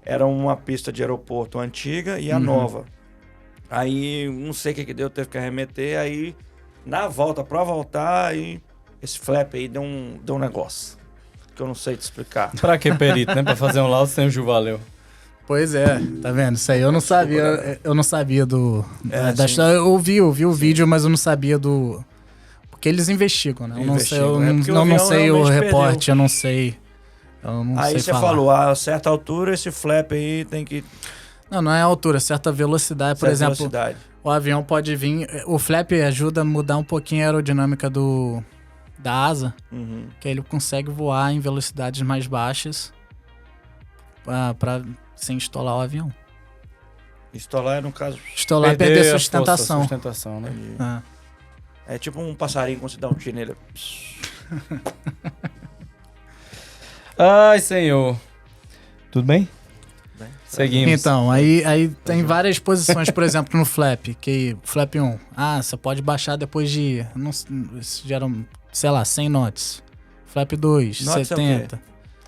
era uma pista de aeroporto antiga e a nova. Aí não sei o que deu, teve que arremeter. Aí na volta, pra voltar, aí esse flap aí deu um negócio. que eu não sei te explicar. Pra que perito, né? Pra fazer um laudo sem o Juvaleu. Pois é, tá vendo? Isso aí eu não sabia. Eu não sabia da sim. história. Eu ouvi o vídeo, mas eu não sabia do. Porque eles investigam, né? Eu não sei, eu Investigam, é porque o não avião sei o realmente reporte, perdeu. eu não sei. Eu não Aí sei você falar. falou, a certa altura, esse flap aí tem que... Não é a altura, certa velocidade. Por certa exemplo, velocidade. o avião pode vir. O flap ajuda a mudar um pouquinho a aerodinâmica da asa, Uhum. que aí ele consegue voar em velocidades mais baixas sem estolar o avião. Estolar é, no caso... Estolar é perder a sustentação. força, sustentação, né? Ah. É tipo um passarinho quando você dá um tiro nele. Ai, senhor. Tudo bem? Bem, Seguimos. Então, aí tem várias posições, por exemplo, no flap, que flap 1. Você pode baixar depois de, geram, sei lá, 100 knots. Flap 2, Knots é o quê? 70.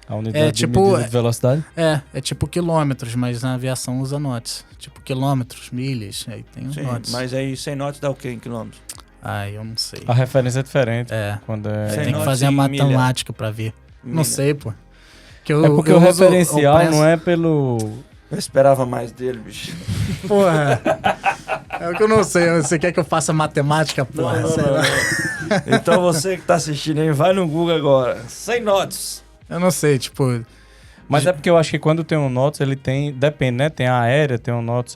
A unidade de tipo- medida de velocidade? É tipo quilômetros, mas na aviação usa knots. Tipo quilômetros, milhas, aí tem os Sim, knots. mas aí 100 knots dá o quê em quilômetros? Eu não sei. A referência é diferente. É, Quando Cem tem que knots fazer a em milha. matemática pra ver. Não Milha. sei, pô. É porque o referencial não é pelo... Eu esperava mais dele, bicho. Porra. É o que eu não sei. Você quer que eu faça matemática, porra? Não, Sei não, lá. não. Então você que tá assistindo aí, vai no Google agora. 100 knots. Eu não sei, tipo... Mas é porque eu acho que quando tem um NOTS, ele tem... Depende, né? Tem a aérea, tem um NOTS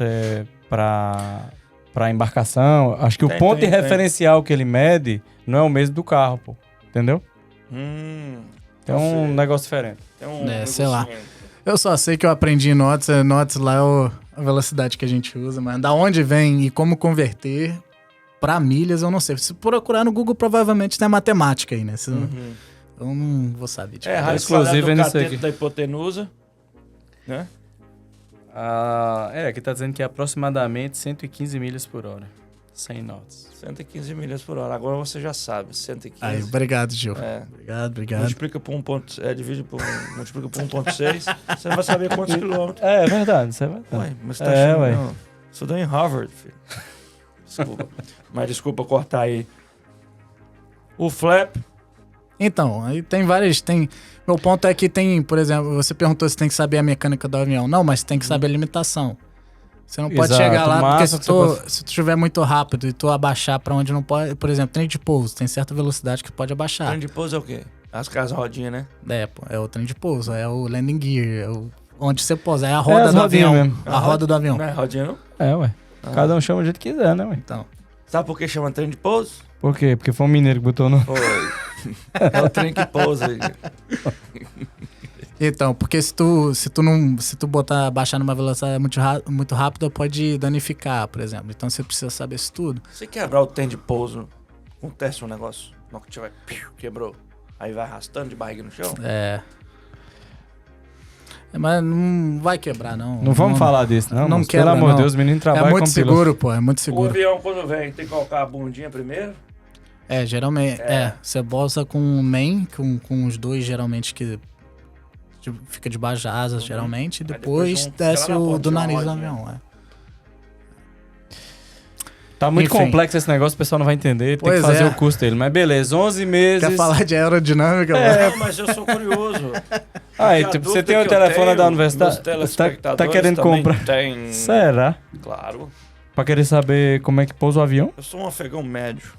pra embarcação. Acho que o Tem, ponto tem, de referencial que ele mede não é o mesmo do carro, pô. Entendeu? Tem não um sei. negócio diferente. Tem um sei lá. negocinho. Eu só sei que eu aprendi em Knots. Knots lá é a velocidade que a gente usa, mas da onde vem e como converter pra milhas, eu não sei. Se procurar no Google, provavelmente tem a matemática aí, né? Eu não vou saber. Tipo, Raiz Exclusivo quadrada do nisso aqui. cateto da hipotenusa. Né? Aqui tá dizendo que é aproximadamente 115 milhas por hora. 100 knots. 115 milhas por hora. Agora você já sabe. 115. Aí, obrigado, Gil. É. Obrigado. Multiplica por divide por multiplica por 1.6. Você vai saber quantos quilômetros. É verdade, isso é verdade. Ué, mas você tá É, achando... ué. Não. Estudou em Harvard, filho. Desculpa. Mas desculpa cortar aí. O flap... Então, aí tem várias. Meu ponto é que tem, por exemplo, você perguntou se tem que saber a mecânica do avião. Não, mas tem que saber a limitação. Você não pode Exato, chegar lá, o porque máximo que você se tu estiver muito rápido e tu abaixar pra onde não pode. Por exemplo, trem de pouso, tem certa velocidade que pode abaixar. Trem de pouso é o quê? As casas rodinhas, né? É o trem de pouso, é o landing gear, onde você pousa, é a roda as do rodinhas avião. mesmo. A roda do avião. Não é rodinha, não? É, ué. Cada um chama do jeito que quiser, né, ué? Então, Sabe por que chama trem de pouso? Por quê? Porque foi um mineiro que botou no... Foi. É o trem que pousa aí. Então, porque se tu baixar numa velocidade muito rápida, pode danificar, por exemplo. Então você precisa saber isso tudo. Se quebrar o trem de pouso, acontece um negócio. Não que tiver, quebrou. Aí vai arrastando de barriga no chão. Mas não vai quebrar, não. Não vamos falar disso, não. Não moço. quebra, Pelo amor de não. Deus, o menino É trabalha muito como piloto. seguro, pô. É muito O seguro. avião, quando vem, tem que colocar a bundinha primeiro. Geralmente. Você bolsa com o main, com os dois, geralmente, que fica debaixo da asa, geralmente. E Aí depois depois desce fica lá na o ponta, do uma nariz do rodinha. avião. Tá muito Enfim. complexo esse negócio, o pessoal não vai entender. Tem Pois que fazer é. o curso dele. Mas beleza, 11 meses... Quer falar de aerodinâmica? É, mas eu sou curioso. Aí, E a tipo, você dúvida tem o que eu telefone tenho, da universidade, meus telespectadores tá querendo também comprar. Tem, Será? claro. Pra querer saber como é que pousa o avião? Eu sou um afegão médio.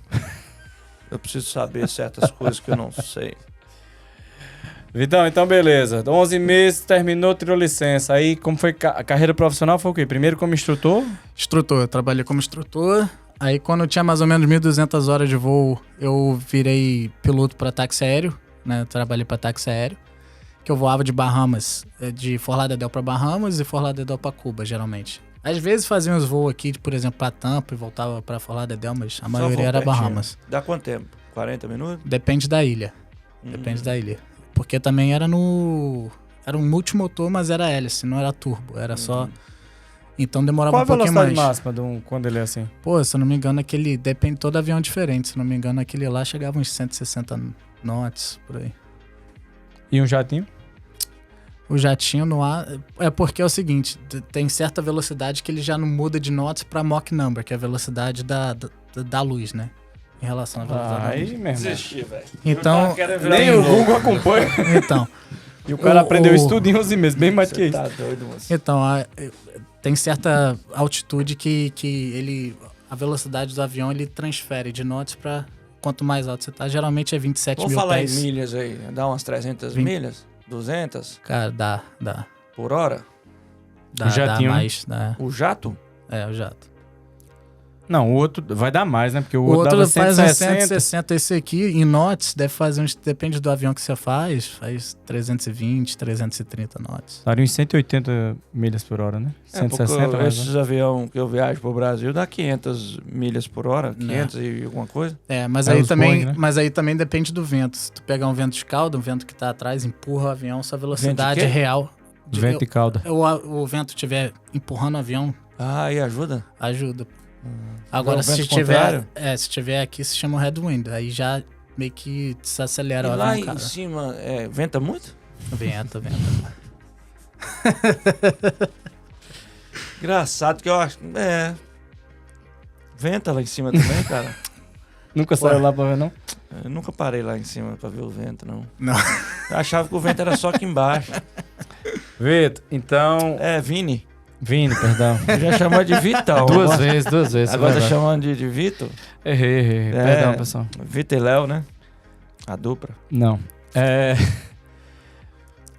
Eu preciso saber certas coisas que eu não sei. Vitão, então beleza. 11 meses, terminou, tirou licença. Aí, como foi a carreira profissional, foi o quê? Primeiro como instrutor? Instrutor. Eu trabalhei como instrutor. Aí, quando eu tinha mais ou menos 1.200 horas de voo, eu virei piloto para táxi aéreo, né? Eu trabalhei para táxi aéreo. Que eu voava de Bahamas, de Fort Lauderdale para Bahamas e Fort Lauderdale para Cuba, geralmente. Às vezes fazia uns voos aqui, por exemplo, para Tampa e voltava para Fort Lauderdale, mas a maioria era Bahamas. Dá quanto tempo? 40 minutos? Depende da ilha. Depende da ilha. Porque também era um multimotor, mas era hélice, não era turbo. Era só... Então demorava Qual a um pouquinho mais. velocidade máxima quando ele é assim? Pô, se eu não me engano, depende, todo avião é diferente. Se eu não me engano, aquele lá chegava uns 160 knots, por aí. E um jatinho? O jatinho no ar... É porque é o seguinte, tem certa velocidade que ele já não muda de knots pra Mach number, que é a velocidade da luz, né? em relação à velocidade da luz. Aí, meu irmão. Desisti, velho. Então, Nem o Google acompanha. então, E o cara aprendeu o- isso tudo em 11 meses, bem mais que Você isso. tá doido, moço. então tem certa altitude que a velocidade do avião ele transfere de knots para quanto mais alto você tá. Geralmente é 27 Vamos mil falar pés. em milhas aí. Dá umas 300 20. milhas? 200 Cara, dá por hora? jatinho, né? mais. Dá. O jato? É, o jato. Não, o outro vai dar mais, né? Porque o O outro outro dava faz uns 160. 160. Esse aqui, em knots, deve fazer uns... Depende do avião que você faz 320, 330 knots. Daria uns 180 milhas por hora, né? É, porque 160 mais, esses né? aviões que eu viajo pro Brasil dá 500 milhas por hora, 500 e alguma coisa. É, mas É aí os também, Boeing, né? mas aí também depende do vento. Se tu pegar um vento de cauda, um vento que tá atrás, empurra o avião, sua velocidade quê? real... Vento e cauda. o vento estiver empurrando o avião, Ah, e ajuda? ajuda. Agora, Não, se vento tiver, contrário? se tiver aqui, se chama headwind. Aí já meio que desacelera E o lá avião, em cara. cima, venta muito? Venta. Engraçado que eu acho... Venta lá em cima também, cara. Nunca saiu lá pra ver, não? Eu nunca parei lá em cima pra ver o vento, não. Não. Eu achava que o vento era só aqui embaixo. Vitor, então... Vini. Vini, perdão. Eu já chamou de Vitão. duas vezes. Agora tá verdade. chamando de Vitor. Errei. Perdão, pessoal. Vitor e Léo, né? A dupla. Não.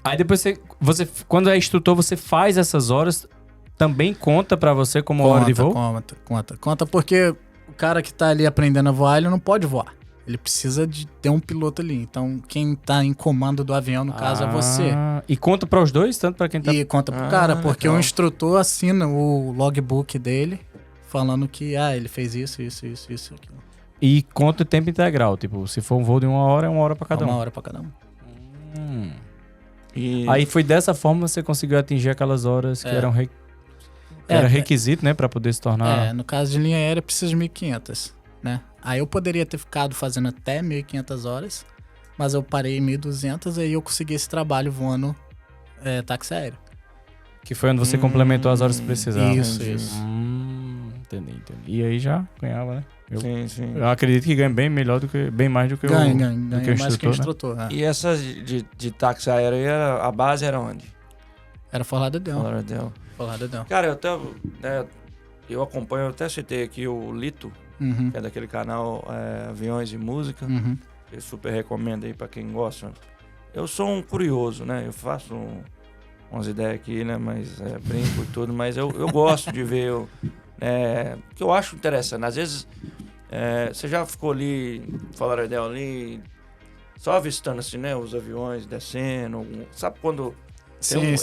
Aí depois você... Quando é instrutor, você faz essas horas... Também conta pra você como hora de voo? Conta porque o cara que tá ali aprendendo a voar, ele não pode voar. Ele precisa de ter um piloto ali. Então, quem tá em comando do avião, no caso, é você. E conta para os dois, tanto para quem tá... E conta pro cara, porque legal. o instrutor assina o logbook dele, falando que, ele fez isso, aquilo. E conta o tempo integral. Tipo, se for um voo de 1 hora, é 1 hora para cada Uma um. hora pra cada um. E Aí foi dessa forma que você conseguiu atingir aquelas horas que eram era requisito, né? Para poder se tornar... No caso de linha aérea, precisa de 1.500, né? Aí eu poderia ter ficado fazendo até 1.500 horas, mas eu parei em 1.200 e aí eu consegui esse trabalho voando táxi aéreo. Que foi onde você complementou as horas que precisava. Isso. Entendi. E aí já ganhava, né? Sim. Eu acredito que ganha bem mais do que Ganha do que o mais que o instrutor, né? instrutor. E essas de táxi aéreo, aí a base era onde? Era Fort Lauderdale. Lauderdale. Fort Lauderdale. Cara, eu acompanho, eu até citei aqui o Lito, Uhum. que é daquele canal Aviões e Música. Uhum. Eu super recomendo aí pra quem gosta. Eu sou um curioso, né? Eu faço umas ideias aqui, né? Mas brinco e tudo, mas eu gosto de ver o que eu acho interessante. Às vezes você já ficou ali, Fort Lauderdale ali, só avistando assim, né? Os aviões descendo. Sabe quando... Sim.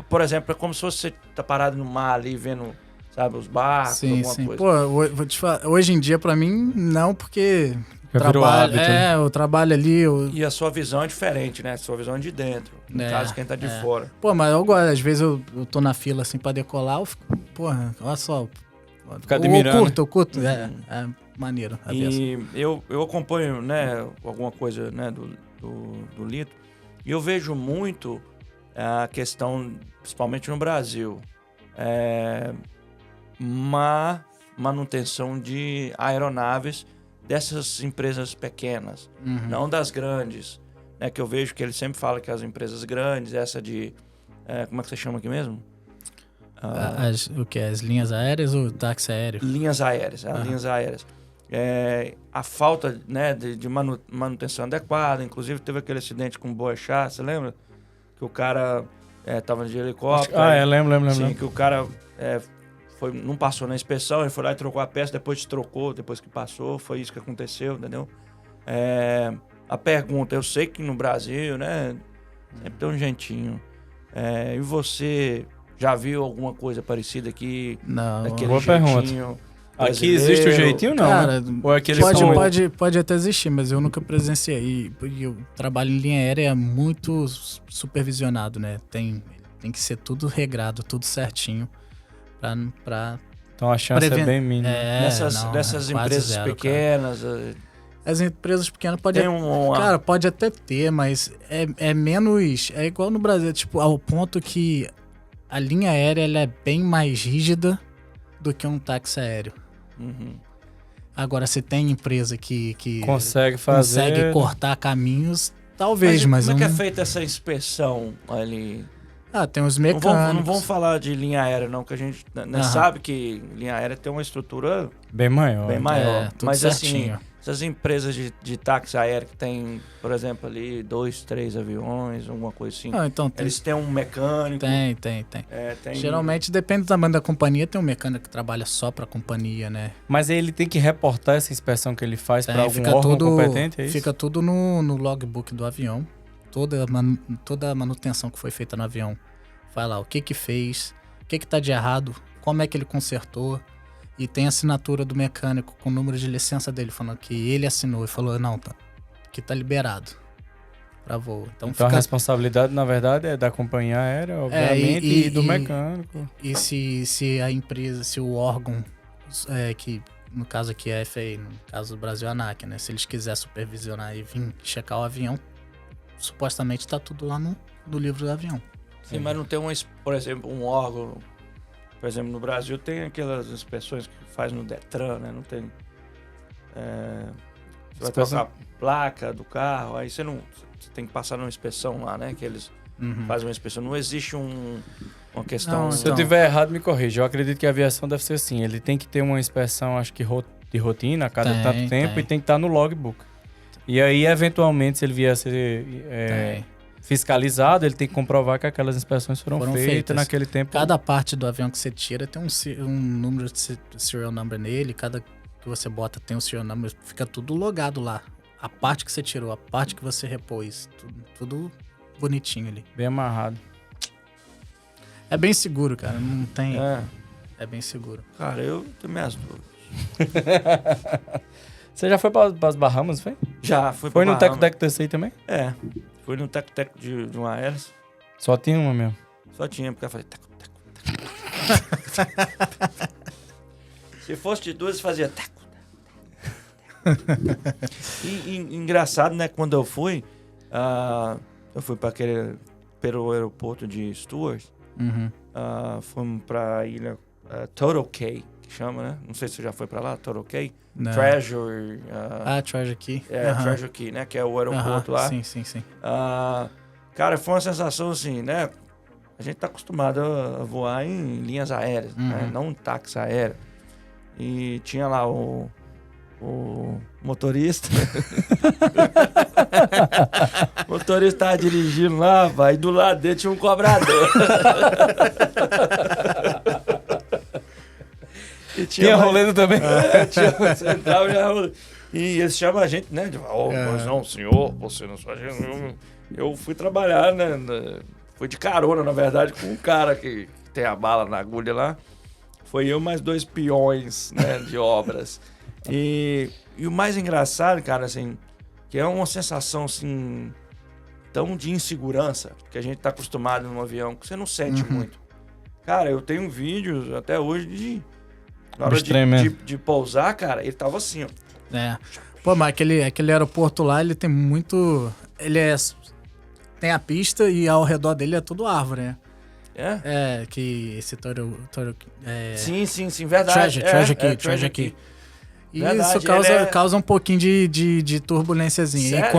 por exemplo, é como se você tá parado no mar ali, vendo, sabe, os barcos, Sim. alguma coisa. Pô, vou te falar, hoje em dia, pra mim, não, porque... Já virou hábito, né? o trabalho ali... E a sua visão é diferente, né? A sua visão é de dentro. No caso, quem tá de fora. Pô, mas eu gosto, às vezes eu tô na fila assim pra decolar, eu fico, porra, olha só. Ficar admirando. Eu curto. É maneiro. A aviação. E eu acompanho, né, alguma coisa, né, do Lito, e eu vejo muito a questão, principalmente no Brasil, manutenção de aeronaves dessas empresas pequenas, não das grandes, né, que eu vejo que ele sempre fala que as empresas grandes, essa de, como é que você chama aqui mesmo? As linhas aéreas ou táxi aéreo? Linhas aéreas, linhas aéreas. A falta, né, de manutenção adequada, inclusive teve aquele acidente com o Boechat, você lembra? Que o cara tava de helicóptero. Lembro. Sim, que o cara não passou na inspeção, ele foi lá e trocou a peça, depois trocou, depois que passou, foi isso que aconteceu, entendeu? A pergunta, eu sei que no Brasil, né, sempre tem um jeitinho. E você já viu alguma coisa parecida aqui? Não. Daquele Boa jeitinho Aqui existe o jeitinho, não, Cara, né? Ou é aquele som... pode até existir, mas eu nunca presenciei. E o trabalho em linha aérea é muito supervisionado, né? Tem que ser tudo regrado, tudo certinho pra Então a chance é bem mínima. Dessas empresas zero, pequenas. As empresas pequenas Cara, pode até ter, mas é menos... É igual no Brasil, tipo, ao ponto que a linha aérea ela é bem mais rígida do que um táxi aéreo. Uhum. Agora, se tem empresa que Consegue fazer. consegue cortar caminhos, talvez, mas como é que é não... feita essa inspeção ali? Ah, tem os Não mecânicos. vamos falar de linha aérea, não, que a gente né, Aham. sabe que linha aérea tem uma estrutura Bem maior. bem maior. tudo Mas certinho. assim, essas empresas de táxi aéreo que tem, por exemplo, ali 2, 3 aviões, alguma coisa assim, Ah, então tem, eles têm um mecânico. tem. Tem Geralmente, depende do tamanho da companhia, tem um mecânico que trabalha só pra companhia, né? Mas aí ele tem que reportar essa inspeção que ele faz para algum fica órgão tudo, competente, é isso? Fica tudo no logbook do avião. Toda a manutenção que foi feita no avião. Vai lá, o que fez, o que tá de errado, como é que ele consertou. E tem a assinatura do mecânico com o número de licença dele, falando que ele assinou e falou, não, que tá liberado pra voo. Então a fica... responsabilidade, na verdade, é da companhia aérea, obviamente, e do mecânico. E se a empresa, se o órgão, que no caso aqui é a FAA, no caso do Brasil é a ANAC, né? Se eles quiserem supervisionar e vir checar o avião, supostamente tá tudo lá no livro do avião. Sim, mas não tem, por exemplo, um órgão. Por exemplo, no Brasil tem aquelas inspeções que faz no Detran, né? Não tem. Você vai trocar a placa do carro, aí você tem que passar numa inspeção lá, né? Que eles fazem uma inspeção. Não existe uma questão. Não, Se então- eu tiver errado, me corrija. Eu acredito que a aviação deve ser assim. Ele tem que ter uma inspeção, acho que de rotina, a cada Tem, tanto tempo, tem. e tem que estar no logbook. E aí, eventualmente, se ele vier a ser fiscalizado, ele tem que comprovar que aquelas inspeções foram feitas naquele tempo. Cada parte do avião que você tira tem um número de serial number nele, cada que você bota tem um serial number, fica tudo logado lá. A parte que você tirou, a parte que você repôs, tudo bonitinho ali. Bem amarrado. É bem seguro, cara, não tem... É. É bem seguro. Cara, eu tenho minhas dúvidas. Você já foi para as Bahamas, foi? Já, foi Foi pro no Bahamas. Teco-Teco TCI também? É. Fui no teco-teco de uma hélice. Só tinha uma mesmo. Só tinha, porque eu falei, teco. Se fosse de duas, fazia teco. E engraçado, né? Quando eu fui para pelo aeroporto de Stuart, fomos pra ilha Turtle Cay, que chama, né? Não sei se você já foi pra lá, Turtle Cay. Não. Treasure. Treasure Key. Treasure Key, né? Que é o aeroporto lá. Sim. Cara, foi uma sensação assim, né? A gente tá acostumado a voar em linhas aéreas, né? Não em táxi aéreo. E tinha lá o motorista. O motorista tava dirigindo lá, vai, e do lado dele tinha um cobrador. E Tinha rolando também. você entrava já rolando. E eles chamam a gente, né? De, mas não, senhor, você não faz. Eu fui trabalhar, né? Fui de carona, na verdade, com um cara que tem a bala na agulha lá. Foi eu mais 2 peões, né, de obras. E o mais engraçado, cara, assim, que é uma sensação, assim, tão de insegurança, que a gente tá acostumado num avião, que você não sente muito. Cara, eu tenho vídeos até hoje na hora de pousar, cara, ele tava assim, ó. Pô, mas aquele aeroporto lá, ele tem muito... Tem a pista e ao redor dele é tudo árvore, né? Que esse Sim, verdade. Treasure Key. E Verdade, isso causa um pouquinho de turbulênciazinha.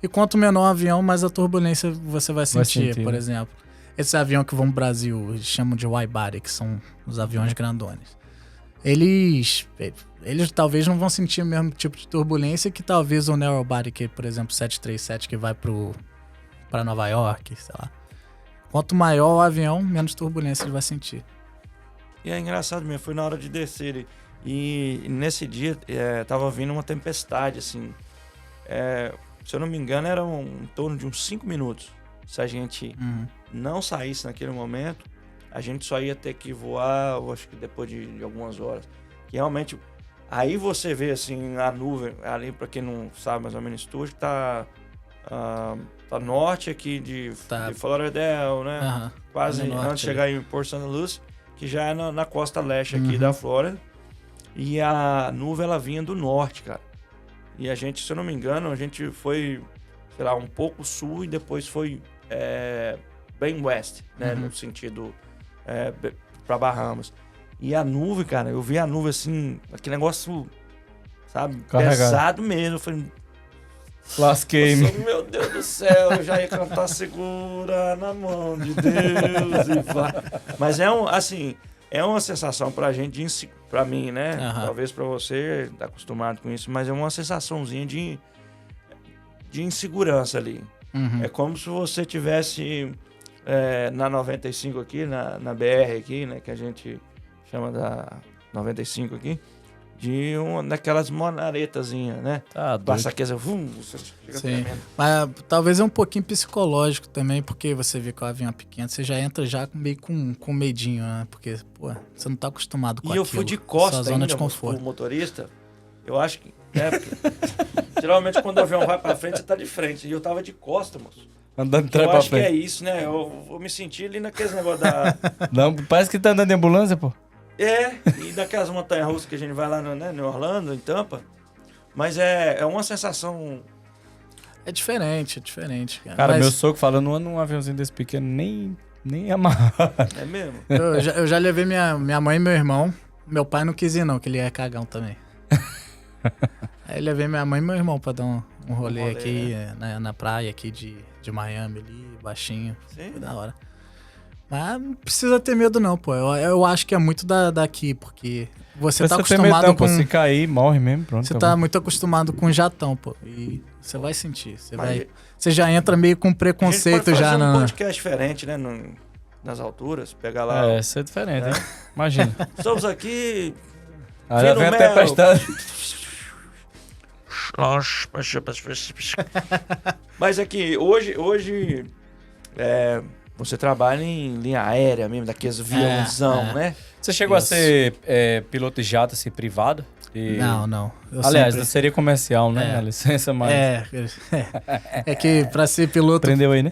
E quanto menor o avião, mais a turbulência você vai sentir, por exemplo. Esse avião que vão pro Brasil, eles chamam de wide-body, que são os aviões grandones. Eles talvez não vão sentir o mesmo tipo de turbulência que talvez o narrow-body, que, por exemplo, 737, que vai pra Nova York, sei lá. Quanto maior o avião, menos turbulência ele vai sentir. E é engraçado mesmo, foi na hora de descer. E nesse dia, tava vindo uma tempestade, assim. Se eu não me engano, era em torno de uns 5 minutos. Se a gente não saísse naquele momento, a gente só ia ter que voar, eu acho que depois de algumas horas. Que realmente, aí você vê, assim, a nuvem, ali, pra quem não sabe mais ou menos, Stuart, tá norte aqui de Fort Lauderdale, né? Quase antes de chegar em Port St. Lucie, que já é na costa leste aqui da Flórida. E a nuvem, ela vinha do norte, cara. E a gente, se eu não me engano, a gente foi, sei lá, um pouco sul e depois foi bem west, né? No sentido pra Bahamas. E a nuvem, cara, eu vi a nuvem assim, aquele negócio, sabe, Carregado. pesado mesmo. Eu falei, Lasquei-me. meu Deus do céu, eu já ia cantar segura na mão de Deus e vai. Mas assim, é uma sensação pra gente, pra mim, né? Aham. Talvez pra você, tá acostumado com isso, mas é uma sensaçãozinha de insegurança ali. Uhum. É como se você tivesse na 95 aqui, na BR aqui, né? Que a gente chama da 95 aqui, daquelas monaretazinhas, né? Tá doido. Passa aqui, você fica Sim. tremendo. Mas talvez é um pouquinho psicológico também, porque você vê que o avião é pequeno, você já entra já meio com medinho, né? Porque, pô, você não tá acostumado com E aquilo. eu fui de costa Sua zona ainda, de conforto. o motorista, eu acho que... porque, geralmente quando o avião vai pra frente, você tá de frente. E eu tava de costa, moço. Andando de Eu trás pra acho que é frente. isso, né? Eu vou me sentir ali naqueles negócios da... Não, parece que tá andando de ambulância, pô. E daquelas montanhas russas que a gente vai lá em Orlando, em Tampa. Mas é uma sensação... É diferente, cara. Cara, Mas meu sogro falando, não anda num aviãozinho desse pequeno, nem amarrado. É mesmo? eu já levei minha mãe e meu irmão. Meu pai não quis ir, não, que ele é cagão também. Aí eu levei minha mãe e meu irmão pra dar um rolê rolê, aqui na praia aqui de Miami ali, baixinho. Sim. Foi da hora. Mas não precisa ter medo não, pô. Eu acho que é muito daqui, porque você tá Precisa ter medo acostumado não, com... pô. Se cair, morre mesmo, pronto. Você acabou. tá muito acostumado com jatão, pô. E você vai sentir. Mas Você já entra meio com a gente preconceito pode já fazer um na... podcast diferente, né? Nas alturas. Pegar lá... É, isso é diferente, hein? Imagina. Estamos aqui... Aí vem a Mel. tempestade. Mas é que hoje você trabalha em linha aérea mesmo, daqueles aviãozão, né? Você chegou Isso. a ser piloto de jato, assim, privado? E- Não. Eu Aliás, sempre... seria comercial, né? É. A licença, mas... É que pra ser piloto... Aprendeu aí, né?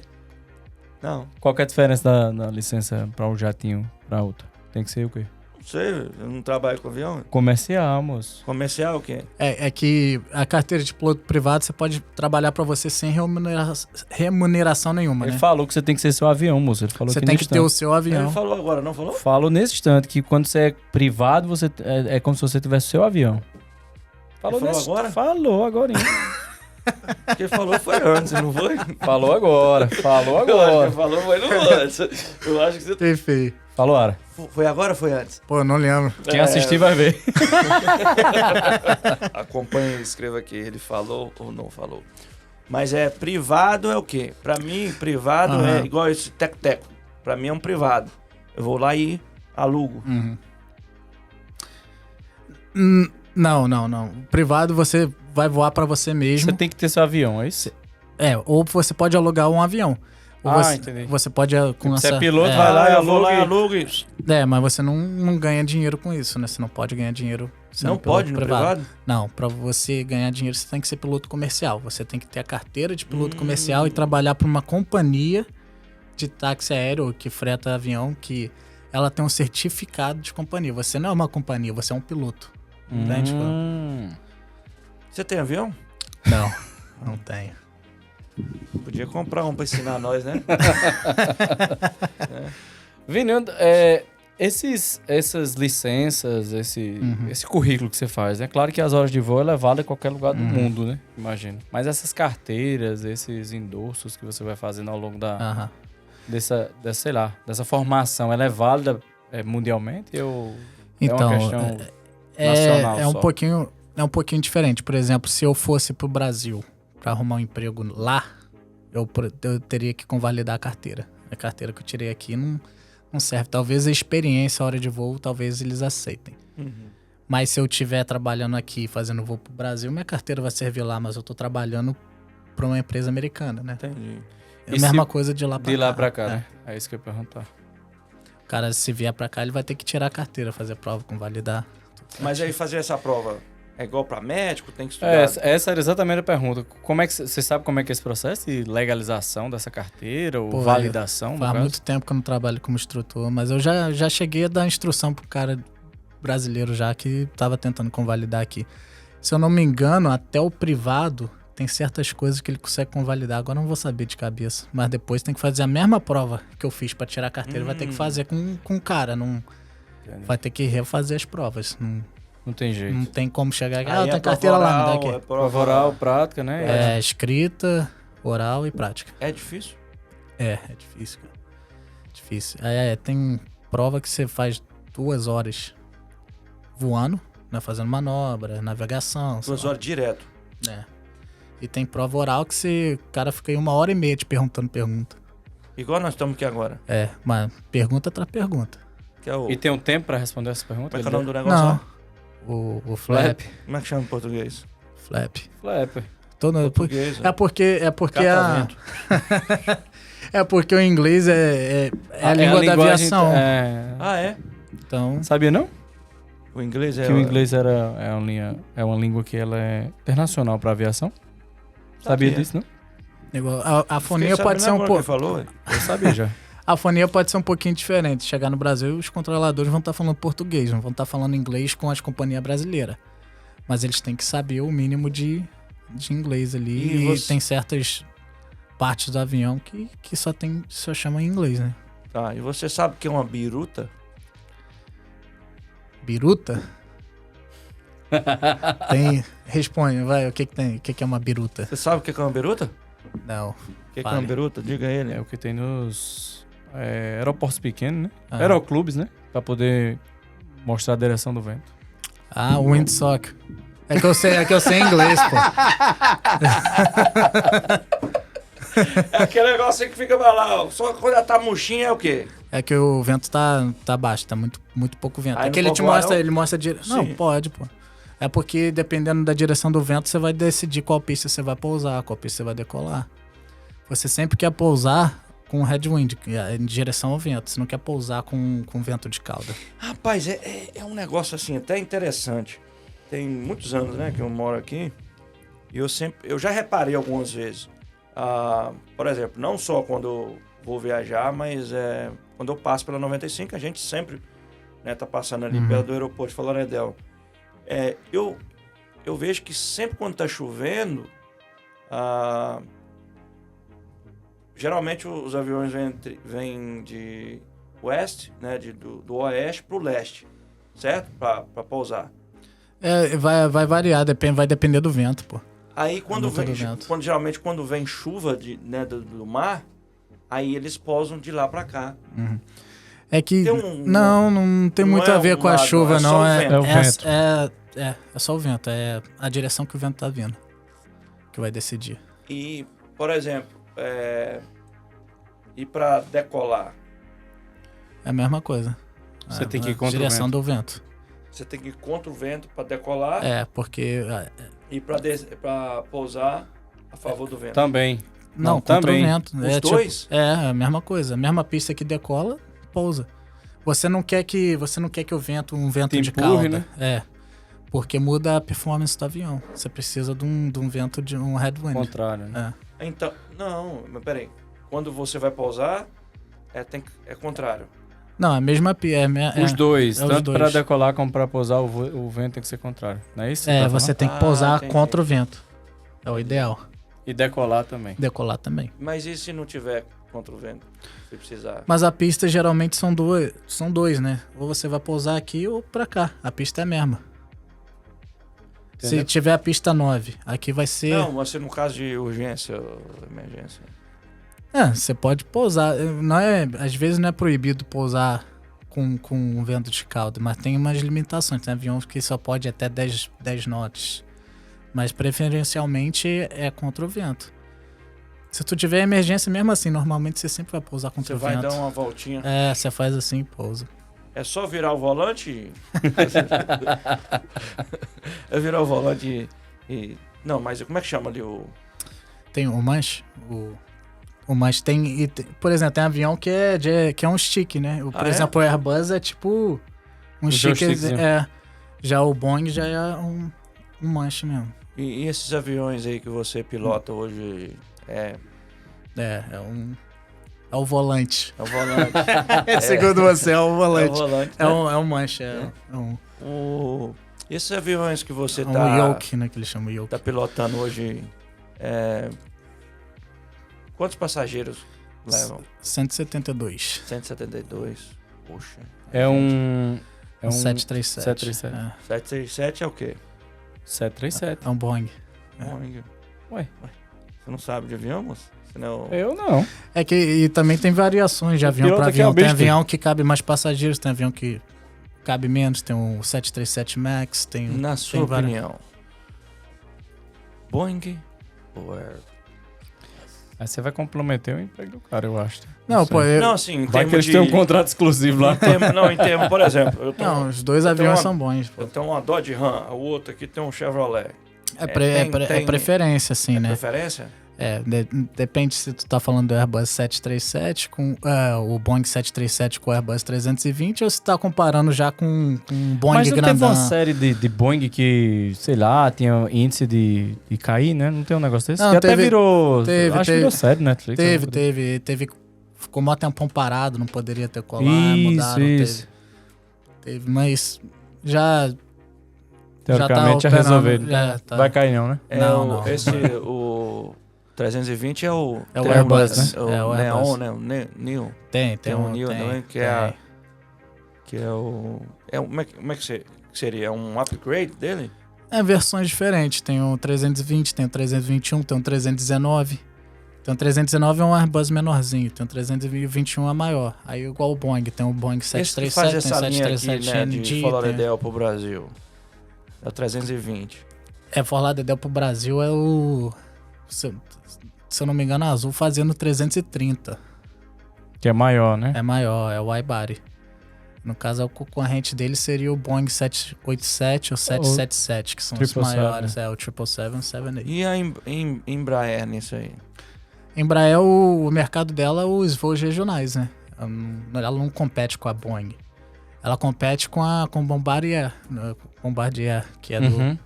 Não, Qual que é a diferença da licença pra um jatinho pra outra? Tem que ser o quê? não sei, eu não trabalho com avião. Comercial, moço. Comercial, o quê? É que a carteira de piloto privado você pode trabalhar pra você sem remuneração nenhuma, Ele né? falou que você tem que ser seu avião, moço. Ele falou Você aqui tem no que ter o instante. seu avião. Ele falou agora, não falou? Falou nesse instante que quando você é privado, você é como se você tivesse seu avião. Falou agora? Falou agora. O que ele falou foi antes, não foi? Falou agora. Falou Eu acho que agora. ele falou foi no antes. Eu acho que você... Perfeito. Falou, Ara. Foi agora ou foi antes? Pô, não lembro. Quem assistir vai ver. Acompanhe e escreva aqui, ele falou ou não falou. Mas privado é o quê? Pra mim, privado Aham. é igual esse teco-teco. Pra mim é um privado. Eu vou lá e alugo. Uhum. Não. O privado você vai voar pra você mesmo. Você tem que ter seu avião, é isso? Ou você pode alugar um avião. Ou Entendi. você pode com Você essa... é piloto, vai lá e eu vou lá e aluga. alugo isso. Mas você não ganha dinheiro com isso, né? Você não pode ganhar dinheiro sendo Não piloto pode no privado? Não, pra você ganhar dinheiro você tem que ser piloto comercial. Você tem que ter a carteira de piloto comercial e trabalhar para uma companhia de táxi aéreo que freta avião que ela tem um certificado de companhia. Você não é uma companhia, você é um piloto. Entende? Você tem avião? Não tenho. Podia comprar um pra ensinar nós, né? Vini, essas licenças, esse currículo que você faz, é claro que as horas de voo é levado em qualquer lugar do mundo, né? Imagino. Mas essas carteiras, esses endossos que você vai fazendo ao longo Aham. dessa formação, ela é válida mundialmente ou Então, é uma questão nacional é um só? pouquinho diferente. Por exemplo, se eu fosse pro Brasil para arrumar um emprego lá, eu teria que convalidar a carteira. A carteira que eu tirei aqui não serve. Talvez a experiência, a hora de voo, talvez eles aceitem. Mas se eu estiver trabalhando aqui, fazendo voo pro Brasil, minha carteira vai servir lá, mas eu tô trabalhando para uma empresa americana, né? Entendi. É a E mesma se- coisa de lá pra cá. De lá pra cá, né? É isso que eu ia perguntar. O cara, se vier pra cá, ele vai ter que tirar a carteira, fazer prova, convalidar. Mas aí fazer essa prova é igual pra médico? Tem que estudar? Essa era exatamente a pergunta. Como é que você sabe como é que é esse processo de legalização dessa carteira ou Pô, validação? no Faz caso? muito tempo que eu não trabalho como instrutor, mas eu já cheguei a dar instrução pro cara brasileiro já que tava tentando convalidar aqui. Se eu não me engano, até o privado tem certas coisas que ele consegue convalidar. Agora eu não vou saber de cabeça, mas depois tem que fazer a mesma prova que eu fiz pra tirar a carteira. Vai ter que fazer com o cara. vai ter que refazer as provas. Não tem jeito. Não tem como chegar aqui. Aí Eu é tenho carteira lá, me dá prova aqui. é Prova oral, prática, né? É escrita, oral e prática. É difícil? É difícil, cara. Difícil. Tem prova que você faz 2 horas voando, né? Fazendo manobra, navegação. 2 horas direto. É. E tem prova oral que o cara fica aí 1h30 te perguntando pergunta. Igual nós estamos aqui agora. Mas pergunta atrás pergunta. Que é o... E tem um tempo pra responder essa pergunta? Como é que é o nome do negócio? Não. lá? O flap. Como é que chama em português? Flap. Flap. Português. É porque Catavento. é porque o inglês é a língua da linguagem- aviação. Ah, é? Então, Sabia não? O inglês é... Que o inglês é uma língua que ela é internacional pra aviação? Sabia Sabia. disso, não? a fonia Fiquei pode ser sabendo um agora pouco. que falou, ué. Eu sabia já. A fonia pode ser um pouquinho diferente. Chegar no Brasil, os controladores vão estar falando português, não vão estar falando inglês com as companhias brasileiras. Mas eles têm que saber o mínimo de inglês ali. E E você- tem certas partes do avião que só chama em inglês, né? Tá, e você sabe o que é uma biruta? Biruta? Responde, vai, o que tem? O que é uma biruta? Você sabe o que é uma biruta? Não. O que é Fale. uma biruta? Diga ele. É o que tem nos aeroportos pequenos, né? Ah. Aeroclubes, né? Pra poder mostrar a direção do vento. Ah, windsock. É que eu sei inglês, pô. É aquele negócio que fica lá, ó, só quando ela tá murchinha é o quê? É que o vento tá baixo, tá muito pouco vento. Aí É que não ele te pode voar, mostra, não? ele mostra Não, Sim. pode, pô. É porque dependendo da direção do vento, você vai decidir qual pista você vai pousar, qual pista você vai decolar. Você sempre quer pousar com headwind, que é em direção ao vento. Você não quer pousar com vento de cauda. Rapaz, é um negócio assim até interessante. Tem muitos anos, né, que eu moro aqui. E eu já reparei algumas vezes. Por exemplo, não só quando eu vou viajar, mas quando eu passo pela 95, a gente sempre, né, tá passando ali perto do aeroporto de Floridel. Eu vejo que sempre quando tá chovendo, geralmente os aviões vêm de oeste, né, do oeste para o leste, certo? Para pousar. Vai variar, vai depender do vento, pô. Aí quando Muito do vento. geralmente quando vem chuva né, do mar, aí eles pousam de lá para cá. É que Tem um- não tem não muito é a ver um com a lado, chuva, é só não. o É vento. É o vento. É só o vento, é a direção que o vento tá vindo que vai decidir. E, por exemplo, ir para decolar, É a mesma coisa. Você tem que ir a contra o direção vento. do vento. você tem que ir contra o vento para decolar Porque e para pousar a favor do vento. Também. não, Não, contra também. o vento. Os É dois? a mesma coisa, a mesma pista que decola, pousa. Você não quer que um vento Te de empurre, cauda. né? Porque muda a performance do avião. Você precisa de um vento de um headwind. Contrário, né? Então, não, mas peraí. Quando você vai pousar, é contrário. Não, a mesma pista. Os dois, os tanto dois. pra decolar como pra pousar, o vento tem que ser contrário. Não é isso? que tá Você falando? tem que pousar entendi. contra o vento. É o ideal. E decolar também. Decolar também. Mas e se não tiver contra o vento? Se precisar. Mas a pista geralmente são dois, né? Ou você vai pousar aqui ou pra cá. A pista é a mesma. Se Entendeu? tiver a pista 9, aqui vai ser... Não, mas se no caso de urgência ou emergência. Você pode pousar. Às vezes não é proibido pousar com vento de cauda, mas tem umas limitações. Tem aviões que só pode até 10 knots. Mas preferencialmente é contra o vento. Se tu tiver emergência, mesmo assim, normalmente você sempre vai pousar Você contra o vai vento. dar uma voltinha. Você faz assim e pousa. É só virar o volante. É virar o volante e. Não, mas como é que chama ali o. Tem o manche, o manche tem, por exemplo, tem avião que é um stick, né? Por é? exemplo, o Airbus é tipo um stick, joystickzinho. já o Boeing já é um manche mesmo. E esses aviões aí que você pilota hoje É o volante. é o volante. Segundo você, é o É o volante. volante. É né? um manche, Esses aviões que você um tá, yoke, né? Que eles chamam yoke. tá pilotando hoje. Quantos passageiros levam? 172. 172. Poxa. É um É um 737. 737. 737 é o quê? 737. É um Boeing. Boeing. Ué. Você não sabe de avião, moço? Você não... Eu não. É que e também tem variações de avião piloto para aqui é avião. o Tem besta. avião que cabe mais passageiros, tem avião que cabe menos, tem o 737 MAX, tem... Na sua várias- opinião, Boeing ou Airbus? Aí você vai comprometer o emprego do cara, eu acho. Não, pô, sei. eu... Não, assim, em Vai que termos eles têm um contrato exclusivo lá. Em termos, por exemplo, Não, os dois eu aviões tenho são bons. Pô. eu tenho uma Dodge Ram, o outro aqui tem um Chevrolet. É tem- preferência, assim, né? Preferência? Depende se tu tá falando do Airbus 737 com o Boeing 737 com o Airbus 320 ou se tá comparando já com um Boeing Mas não teve grandão. uma série de Boeing que, sei lá, tinha índice de cair, né? Não tem um negócio desse? Não, que até teve- virou... teve- acho que virou série, Netflix. Teve. Ficou mó tempão parado, não poderia ter colado, Isso, mudaram. isso. Teve, mas já Teoricamente já é tá resolvido. já tá. Vai cair não, né? Não. O 320 é o... É o tem Airbus, né? O É o Neon, Airbus. né? O Neo. Tem Tem um Neo tem, também, que tem. é que é o... como é que seria? É um upgrade dele? Versões diferentes. Tem o 320, tem o 321, tem o 319. Tem o 319 é um Airbus menorzinho, tem o 321 é maior. Aí igual o Boeing, tem o Boeing Esse que faz 737, tem o essa linha aqui, 737 né, NG. de Fort Lauderdale pro Brasil. É o 320. Fort Lauderdale pro Brasil é o... Se eu não me engano, a Azul fazendo 330. Que é maior, né? É maior, é o wide-body. No caso, o concorrente dele seria o Boeing 787 ou 777, que são os 777, maiores. O 777, 778. E a Embraer nisso aí? Embraer, o mercado dela é os voos regionais, né? Ela não compete com a Boeing. Ela compete com o Bombardier, né? Bombardier, que é do... Uhum.